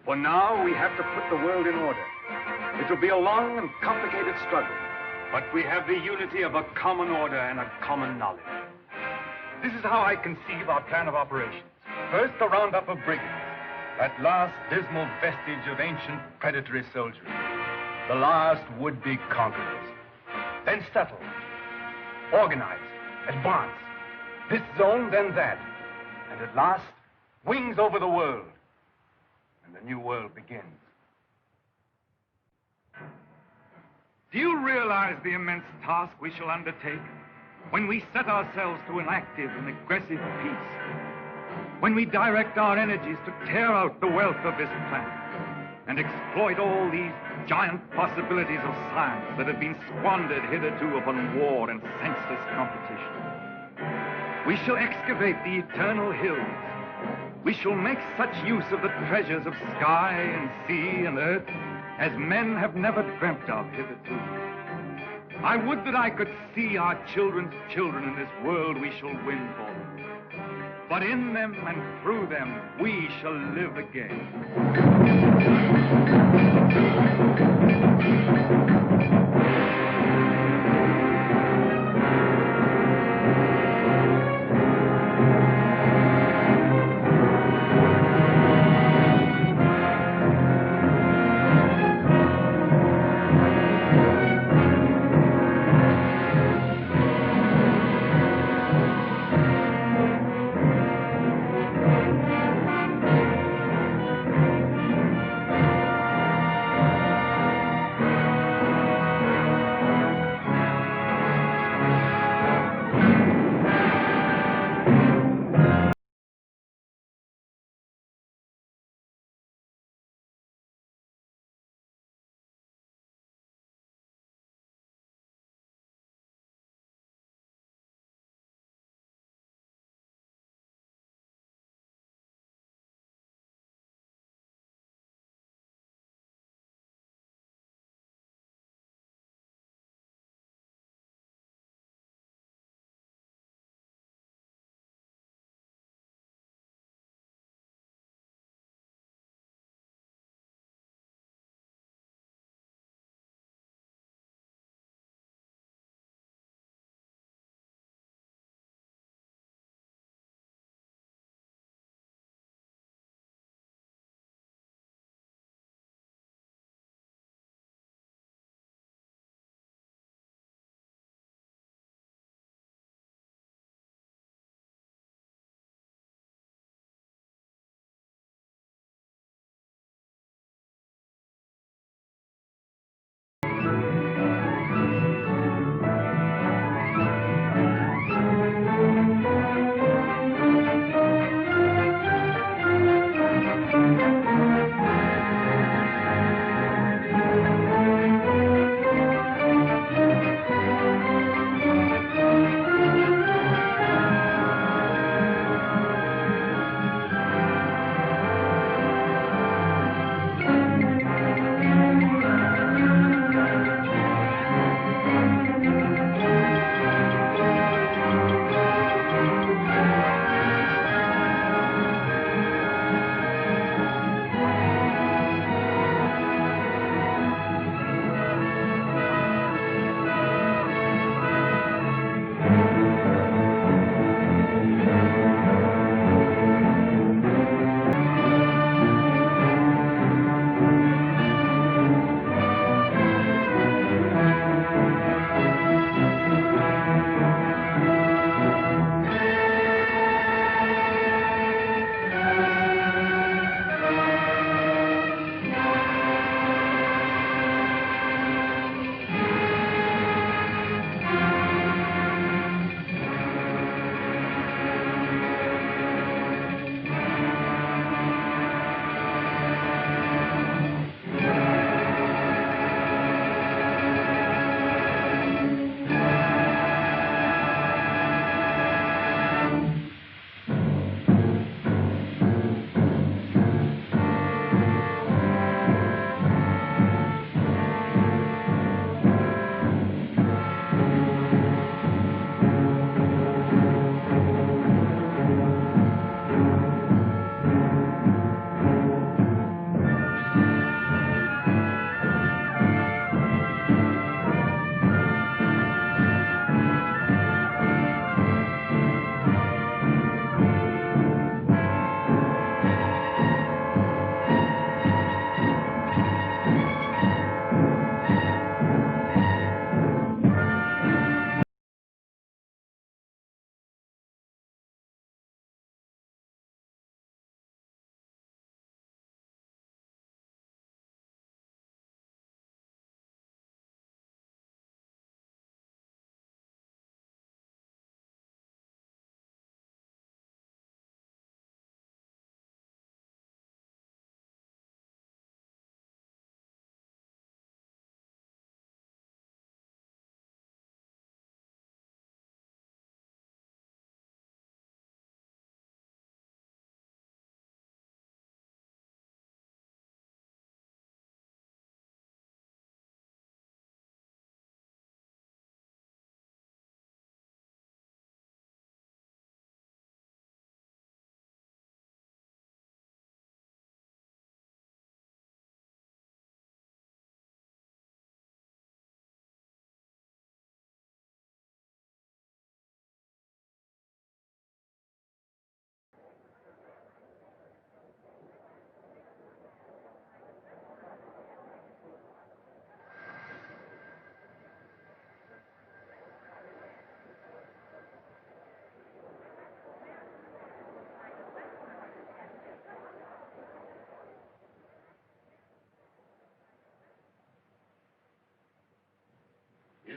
For now, we have to put the world in order. It will be a long and complicated struggle, but we have the unity of a common order and a common knowledge. This is how I conceive our plan of operations. First, a roundup of brigands, that last dismal vestige of ancient predatory soldiery, the last would-be conquerors. Then settle, organize, advance, this zone, then that, and at last, wings over the world, and the new world begins. Do you realize the immense task we shall undertake when we set ourselves to an active and aggressive peace? When we direct our energies to tear out the wealth of this planet and exploit all these giant possibilities of science that have been squandered hitherto upon war and senseless competition? We shall excavate the eternal hills. We shall make such use of the treasures of sky and sea and earth as men have never dreamt of hitherto. I would that I could see our children's children in this world we shall win for them. But in them and through them we shall live again.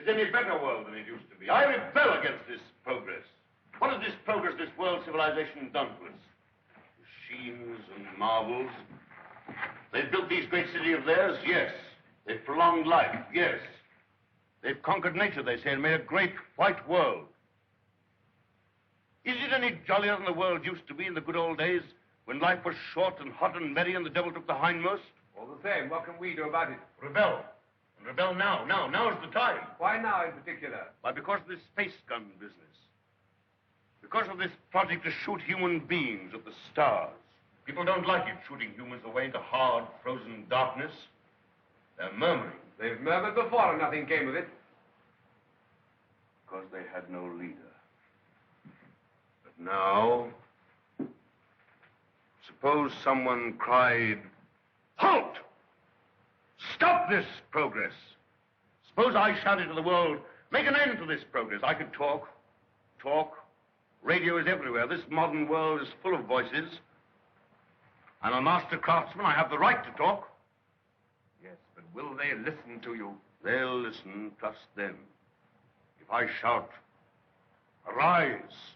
is any better world than it used to be. I rebel against this progress. What has this progress, this world civilization done to us? Machines and marvels. They've built these great cities of theirs, yes. They've prolonged life, yes. They've conquered nature, they say, and made a great white world. Is it any jollier than the world used to be in the good old days, when life was short and hot and merry and the devil took the hindmost? All the same, what can we do about it? Rebel. And rebel now. Now's the time. Why now in particular? Why, because of this space gun business. Because of this project to shoot human beings at the stars. People don't like it, shooting humans away into hard, frozen darkness. They're murmuring. They've murmured before and nothing came of it. Because they had no leader. But now, suppose someone cried, "Halt! Stop this progress!" Suppose I shouted to the world, "Make an end to this progress." I could talk. Radio is everywhere. This modern world is full of voices. I'm a master craftsman. I have the right to talk. Yes, but will they listen to you? They'll listen, trust them. If I shout, "Arise!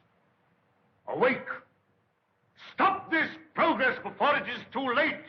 Awake! Stop this progress before it is too late!"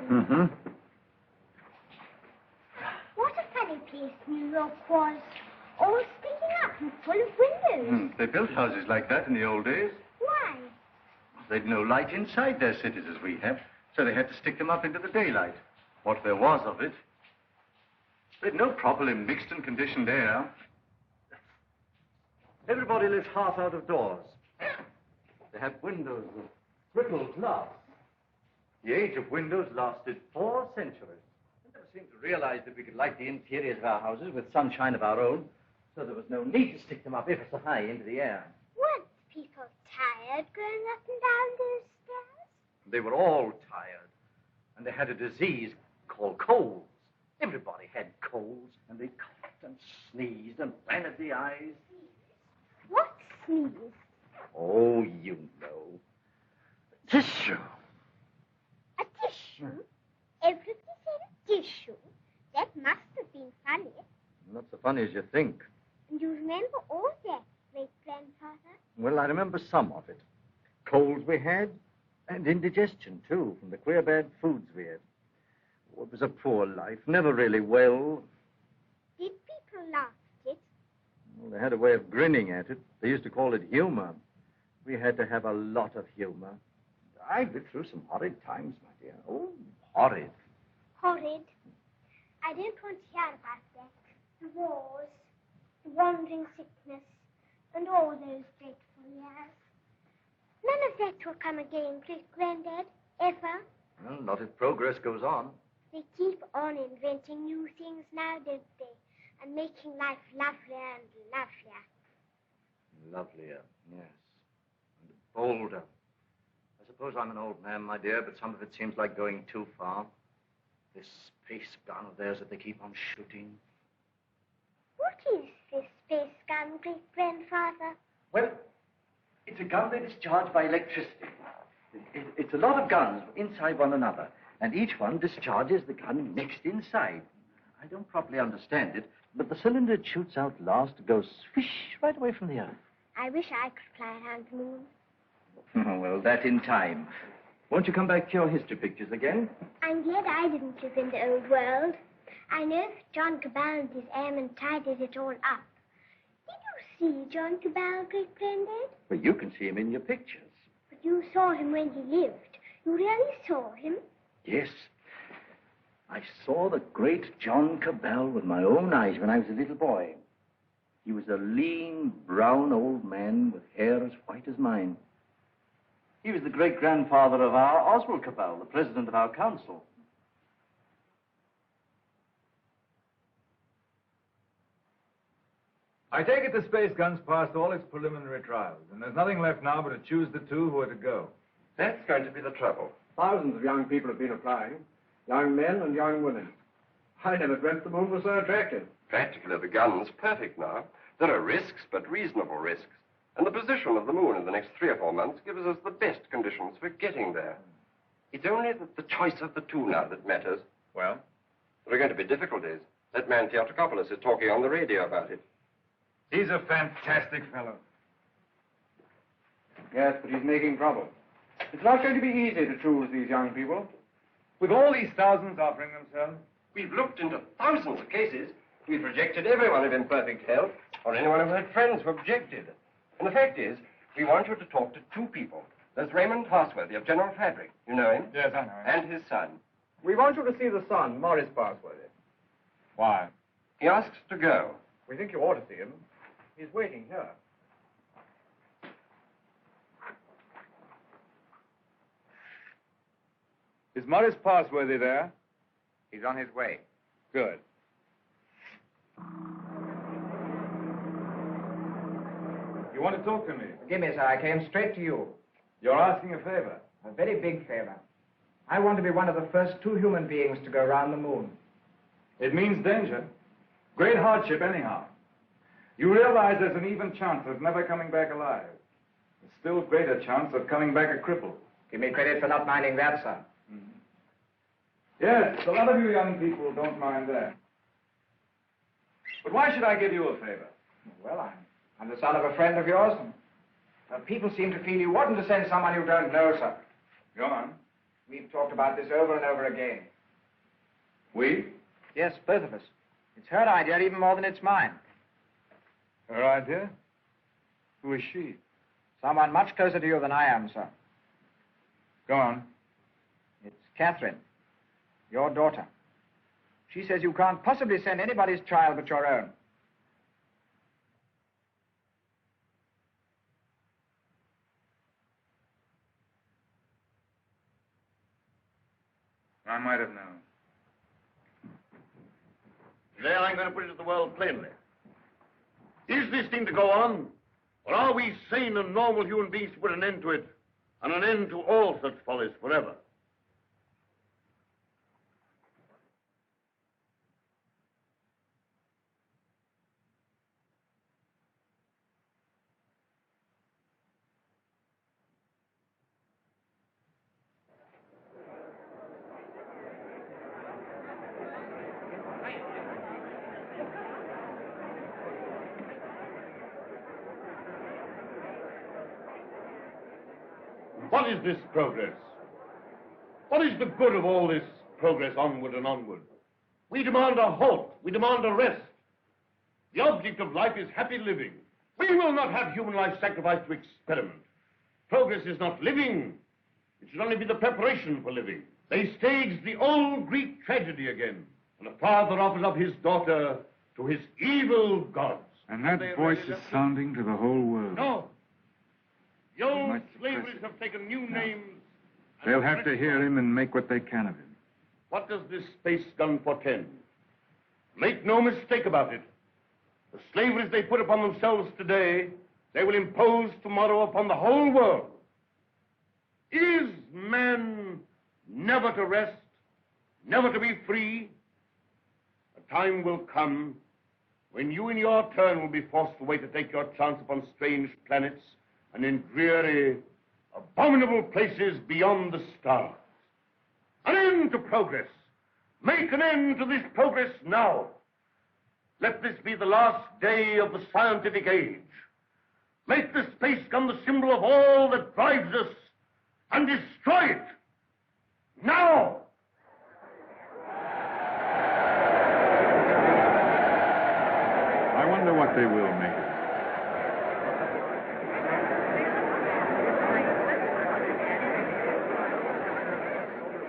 Mm-hmm. What a funny place New York was. All sticking up and full of windows. They built houses like that in the old days. Why? They'd no light inside their cities as we have, so they had to stick them up into the daylight. What there was of it. They'd no properly mixed and conditioned air. Everybody lives half out of doors. They had windows with brittle glass. The age of windows lasted 4 centuries. We never seemed to realize that we could light the interiors of our houses with sunshine of our own, so there was no need to stick them up ever so high into the air. Weren't people tired going up and down those stairs? They were all tired, and they had a disease called colds. Everybody had colds, and they coughed and sneezed and ran at the eyes. What sneezed? Oh, you know. Tissue. A tissue? Everybody said a tissue. That must have been funny. Not so funny as you think. And you remember all that, great-grandfather? Well, I remember some of it. Colds we had, and indigestion, too, from the queer bad foods we had. Oh, it was a poor life, never really well. Did people laugh at it? Well, they had a way of grinning at it. They used to call it humor. We had to have a lot of humor. I lived through some horrid times, my dear. Oh, horrid. Horrid? I don't want to hear about that. The wars, the wandering sickness, and all those dreadful years. None of that will come again, great-granddad, ever. Well, not if progress goes on. They keep on inventing new things now, don't they? And making life lovelier and lovelier. Lovelier, yes. And bolder. I suppose I'm an old man, my dear, but some of it seems like going too far. This space gun of theirs that they keep on shooting. What is this space gun, great-grandfather? Well, it's a gun that is charged by electricity. It's a lot of guns inside one another, and each one discharges the gun next inside. I don't properly understand it, but the cylinder it shoots out last goes swish right away from the earth. I wish I could fly around the moon. Oh, well, that in time. Won't you come back to your history pictures again? I'm glad I didn't live in the old world. I know John Cabal and his airmen tidied it all up. Did you see John Cabal, great-granddad? Well, you can see him in your pictures. But you saw him when he lived. You really saw him? Yes. I saw the great John Cabal with my own eyes when I was a little boy. He was a lean, brown old man with hair as white as mine. He was the great-grandfather of our Oswald Cabal, the president of our council. I take it the space gun's passed all its preliminary trials, and there's nothing left now but to choose the two who are to go. That's going to be the trouble. Thousands of young people have been applying. Young men and young women. I never dreamt the moon was so attractive. Practically, the gun's perfect now. There are risks, but reasonable risks. And the position of the moon in the next 3 or 4 months gives us the best conditions for getting there. It's only the choice of the two now that matters. Well? There are going to be difficulties. That man Theatricopoulos is talking on the radio about it. He's a fantastic fellow. Yes, but he's making trouble. It's not going to be easy to choose these young people. With all these thousands offering themselves? We've looked into thousands of cases. We've rejected everyone of imperfect health, or anyone who had friends who objected. And the fact is, we want you to talk to 2 people. There's Raymond Parsworthy of General Fabric. You know him? Yes, I know him. And his son. We want you to see the son, Morris Parsworthy. Why? He asks to go. We think you ought to see him. He's waiting here. Is Morris Parsworthy there? He's on his way. Good. You want to talk to me? Forgive me, sir. I came straight to you. You're asking a favor. A very big favor. I want to be one of the first 2 human beings to go around the moon. It means danger. Great hardship, anyhow. You realize there's an even chance of never coming back alive. A still greater chance of coming back a cripple. Give me credit for not minding that, sir. Yes, a lot of you young people don't mind that. But why should I give you a favor? Well, I'm the son of a friend of yours, and people seem to feel you oughtn't to send someone you don't know, sir. Go on. We've talked about this over and over again. We? Yes, both of us. It's her idea even more than it's mine. Her idea? Who is she? Someone much closer to you than I am, sir. Go on. It's Catherine, your daughter. She says you can't possibly send anybody's child but your own. I might have known. Today I'm going to put it to the world plainly. Is this thing to go on? Or are we sane and normal human beings to put an end to it, and an end to all such follies forever? What is this progress? What is the good of all this progress onward and onward? We demand a halt. We demand a rest. The object of life is happy living. We will not have human life sacrificed to experiment. Progress is not living. It should only be the preparation for living. They staged the old Greek tragedy again, and a father offers up his daughter to his evil gods. And that voice is sounding to the whole world. No. The old slaveries have taken new names. They'll have to hear him and make what they can of him. What does this space gun portend? Make no mistake about it. The slaveries they put upon themselves today, they will impose tomorrow upon the whole world. Is man never to rest, never to be free? A time will come when you in your turn will be forced away to take your chance upon strange planets and in dreary, abominable places beyond the stars. An end to progress. Make an end to this progress now. Let this be the last day of the scientific age. Make the space gun the symbol of all that drives us, and destroy it. Now! I wonder what they will make it.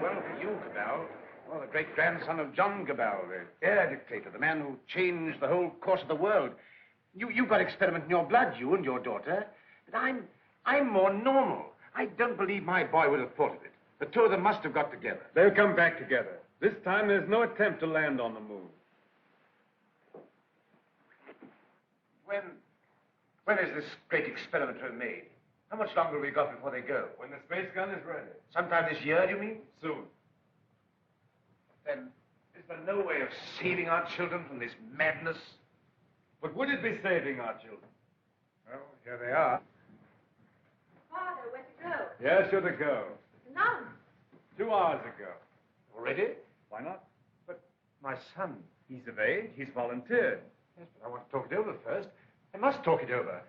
Well, for you, Cabell, well, the great-grandson of John Cabell, the air dictator, the man who changed the whole course of the world. You've got experiment in your blood, you and your daughter. But I'm more normal. I don't believe my boy would have thought of it. The two of them must have got together. They'll come back together. This time there's no attempt to land on the moon. When is this great experiment to be made? How much longer have we got before they go? When the space gun is ready. Sometime this year, do you mean? Soon. Then, is there no way of saving our children from this madness? But would it be saving our children? Well, here they are. Father, where to go? Yes, you're to go. None. 2 hours ago. Already? Why not? But my son, he's of age. He's volunteered. Yes, but I want to talk it over first. I must talk it over.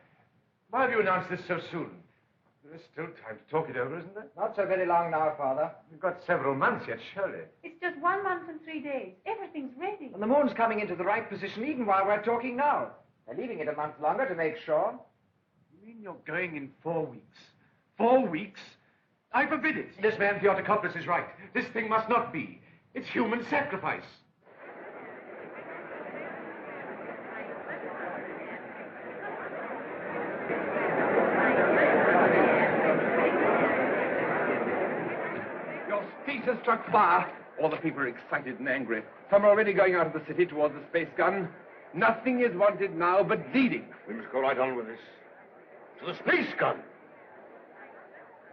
Why have you announced this so soon? There's still time to talk it over, isn't there? Not so very long now, Father. We've got several months yet, surely. It's just 1 month and 3 days. Everything's ready. And the moon's coming into the right position even while we're talking now. They're leaving it a month longer to make sure. You mean you're going in 4 weeks? 4 weeks? I forbid it. This man Theotokopoulos is right. This thing must not be. It's human sacrifice. Your speech has struck fire. All the people are excited and angry. Some are already going out of the city towards the space gun. Nothing is wanted now but leading. We must go right on with this. To the space gun.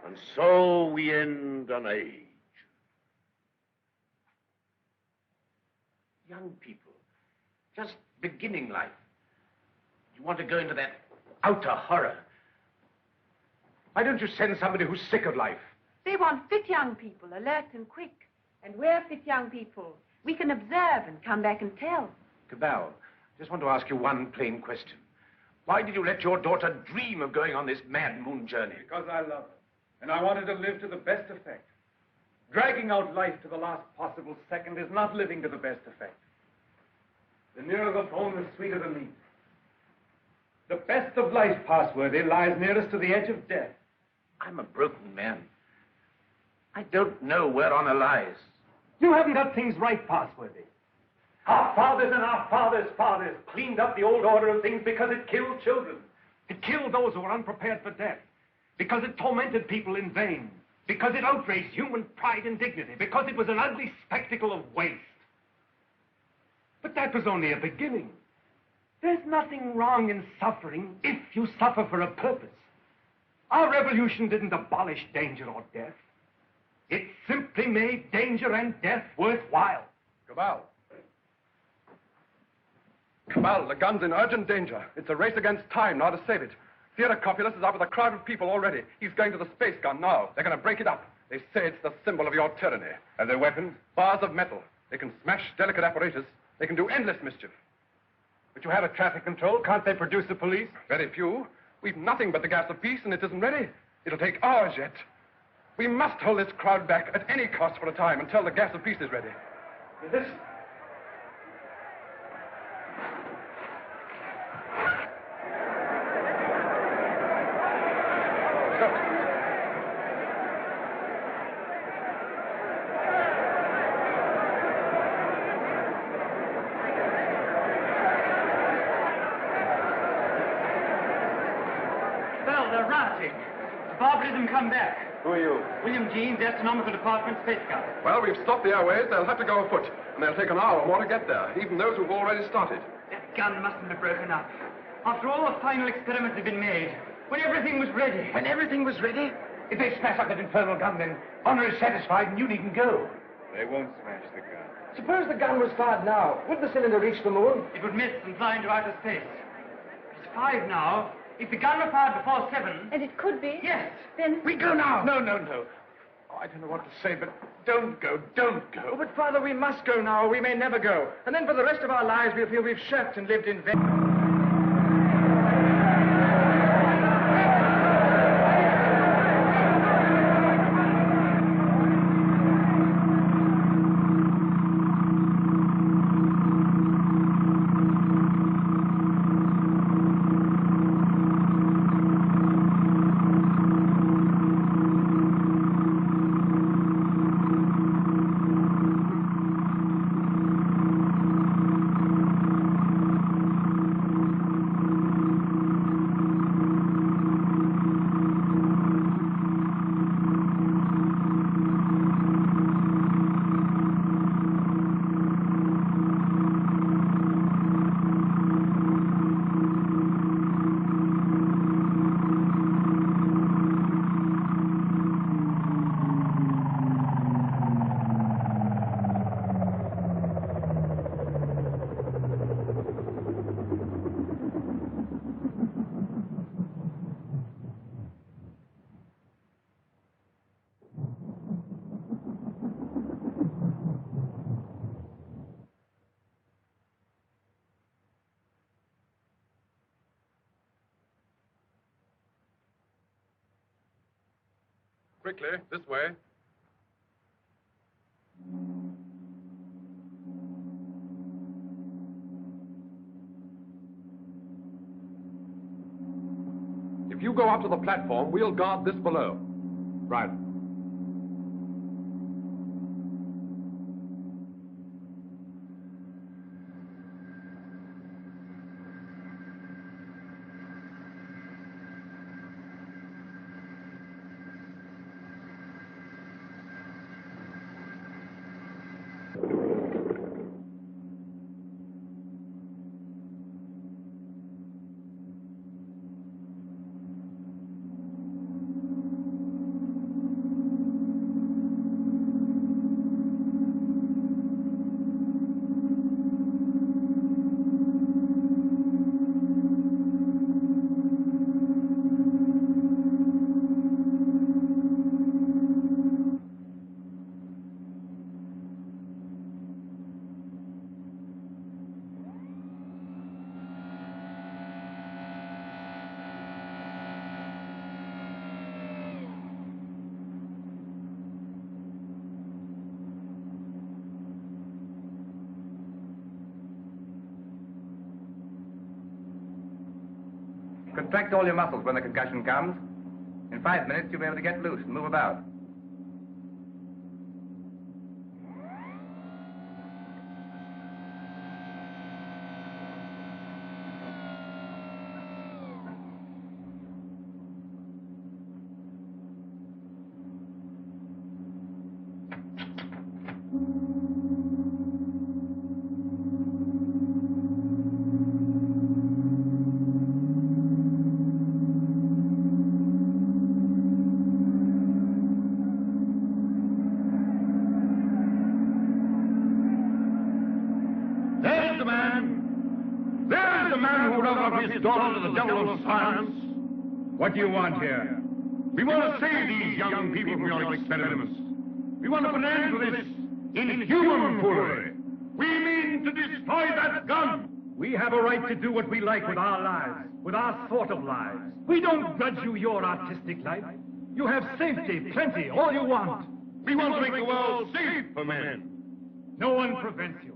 And so we end an age. Young people, just beginning life. You want to go into that outer horror. Why don't you send somebody who's sick of life? They want fit young people, alert and quick. And we're fit young people. We can observe and come back and tell. Cabal, I just want to ask you one plain question. Why did you let your daughter dream of going on this mad moon journey? Because I love her. And I wanted to live to the best effect. Dragging out life to the last possible second is not living to the best effect. The nearer the bone, the sweeter the meat. The best of life, Passworthy, lies nearest to the edge of death. I'm a broken man. I don't know where honor lies. You haven't got things right, Passworthy. Our fathers and our fathers' fathers cleaned up the old order of things because it killed children. It killed those who were unprepared for death. Because it tormented people in vain. Because it outraged human pride and dignity. Because it was an ugly spectacle of waste. But that was only a beginning. There's nothing wrong in suffering if you suffer for a purpose. Our revolution didn't abolish danger or death. It simply made danger and death worthwhile. Cabal. Cabal, the gun's in urgent danger. It's a race against time now to save it. Theotokopoulos is out with a crowd of people already. He's going to the space gun now. They're going to break it up. They say it's the symbol of your tyranny. And their weapons? Bars of metal. They can smash delicate apparatus. They can do endless mischief. But you have a traffic control. Can't they produce the police? Very few. We've nothing but the gas of peace, and it isn't ready. It'll take hours yet. We must hold this crowd back at any cost for a time until the gas of peace is ready. This... Well, they're rioting. Barbarism come back. Who are you? William Jeans, Astronomical Department, Space Gun. Well, we've stopped the airways. They'll have to go afoot, and they'll take an hour or more to get there, even those who've already started. That gun mustn't have broken up. After all the final experiments had been made, when everything was ready. When everything was ready? If they smash up that infernal gun, then honor is satisfied and you needn't go. They won't smash the gun. Suppose the gun was fired now. Would the cylinder reach the moon? It would miss and fly into outer space. It's 5 now. If the gun were fired before 7... And it could be? Yes. Then... We go now. No. Oh, I don't know what to say, but don't go. Oh, but, Father, we must go now, or we may never go. And then for the rest of our lives, we'll feel we've shirked and lived in vain. Quickly, this way. If you go up to the platform, we'll guard this below. Right. Contract all your muscles when the concussion comes. In 5 minutes, you'll be able to get loose and move about. His daughter to the devil of science. What do you want here? We want to save these young people from your experiments. We want to put an end to this inhuman foolery. We mean to destroy that gun. We have a right to do what we like with our lives, with our sort of lives. We don't grudge you your artistic life. You have safety, plenty, all you want. We want to make the world safe for men. No one prevents you.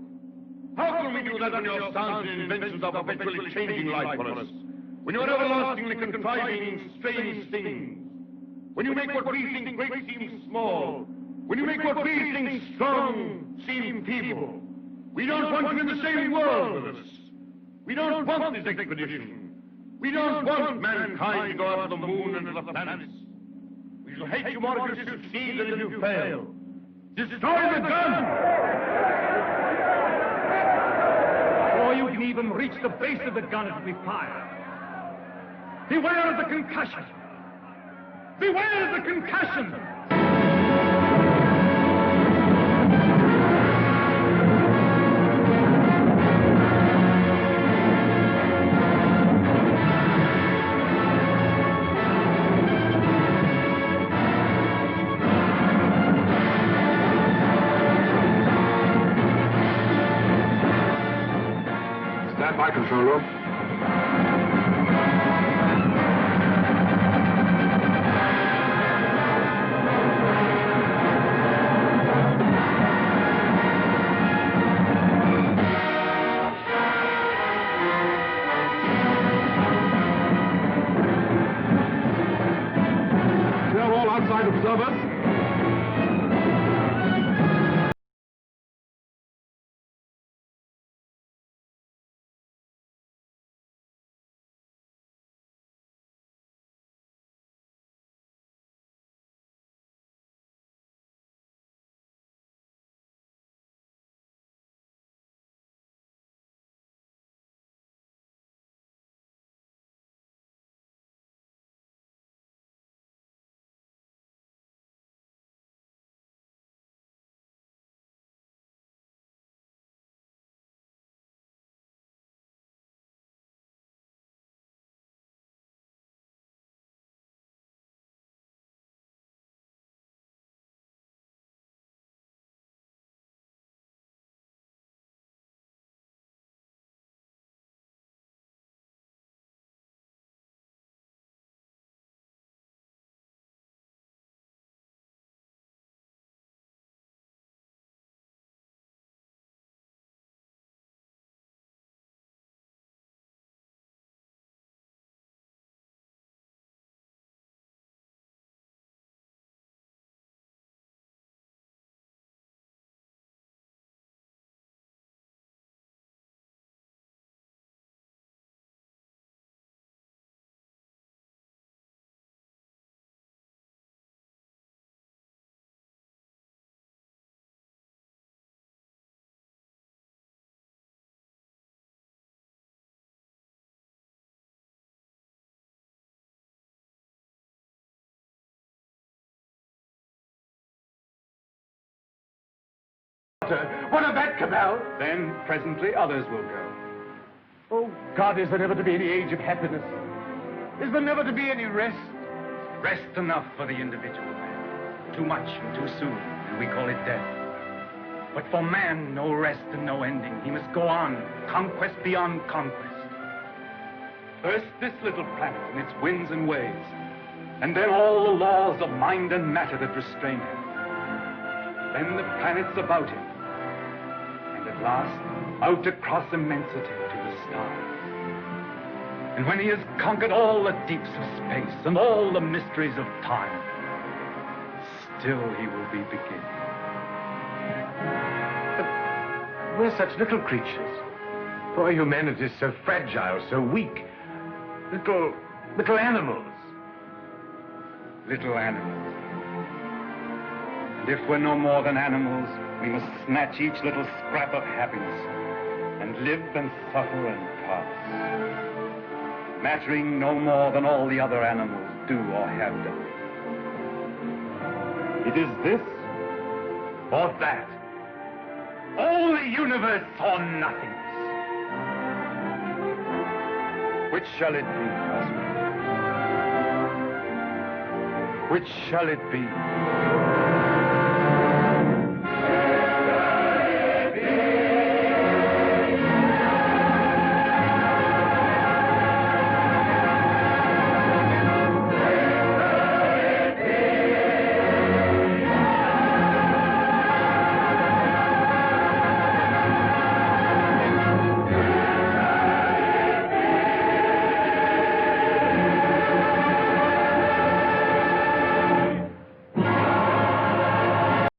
How can we do that when your sounds and inventions are perpetually changing life for us? When you're everlastingly contriving strange things? When you make what we think great seem small? When you make what we think strong seem feeble? We don't want you in the same world with us. We don't want this expedition. We don't want mankind to go up to the moon and to the planets. We shall hate you more if you succeed than if you fail. Destroy the gun! Before you can even reach the base of the gun, it will be fired. Beware of the concussion! Beware of the concussion! Stand by, control room. Clear all outside observers. What of that cabal? Then presently others will go. Oh, God, is there never to be any age of happiness? Is there never to be any rest? Rest enough for the individual man. Too much and too soon, and we call it death. But for man, no rest and no ending. He must go on, conquest beyond conquest. First this little planet and its winds and waves, and then all the laws of mind and matter that restrain him. Then the planets about him, and at last, out across immensity to the stars. And when he has conquered all the deeps of space and all the mysteries of time, still he will be beginning. But we're such little creatures. Poor humanity is so fragile, so weak. Little animals. Little animals. And if we're no more than animals, we must snatch each little scrap of happiness and live and suffer and pass, mattering no more than all the other animals do or have done. It is this or that. All the universe or nothingness. Which shall it be, Oswald? Which shall it be?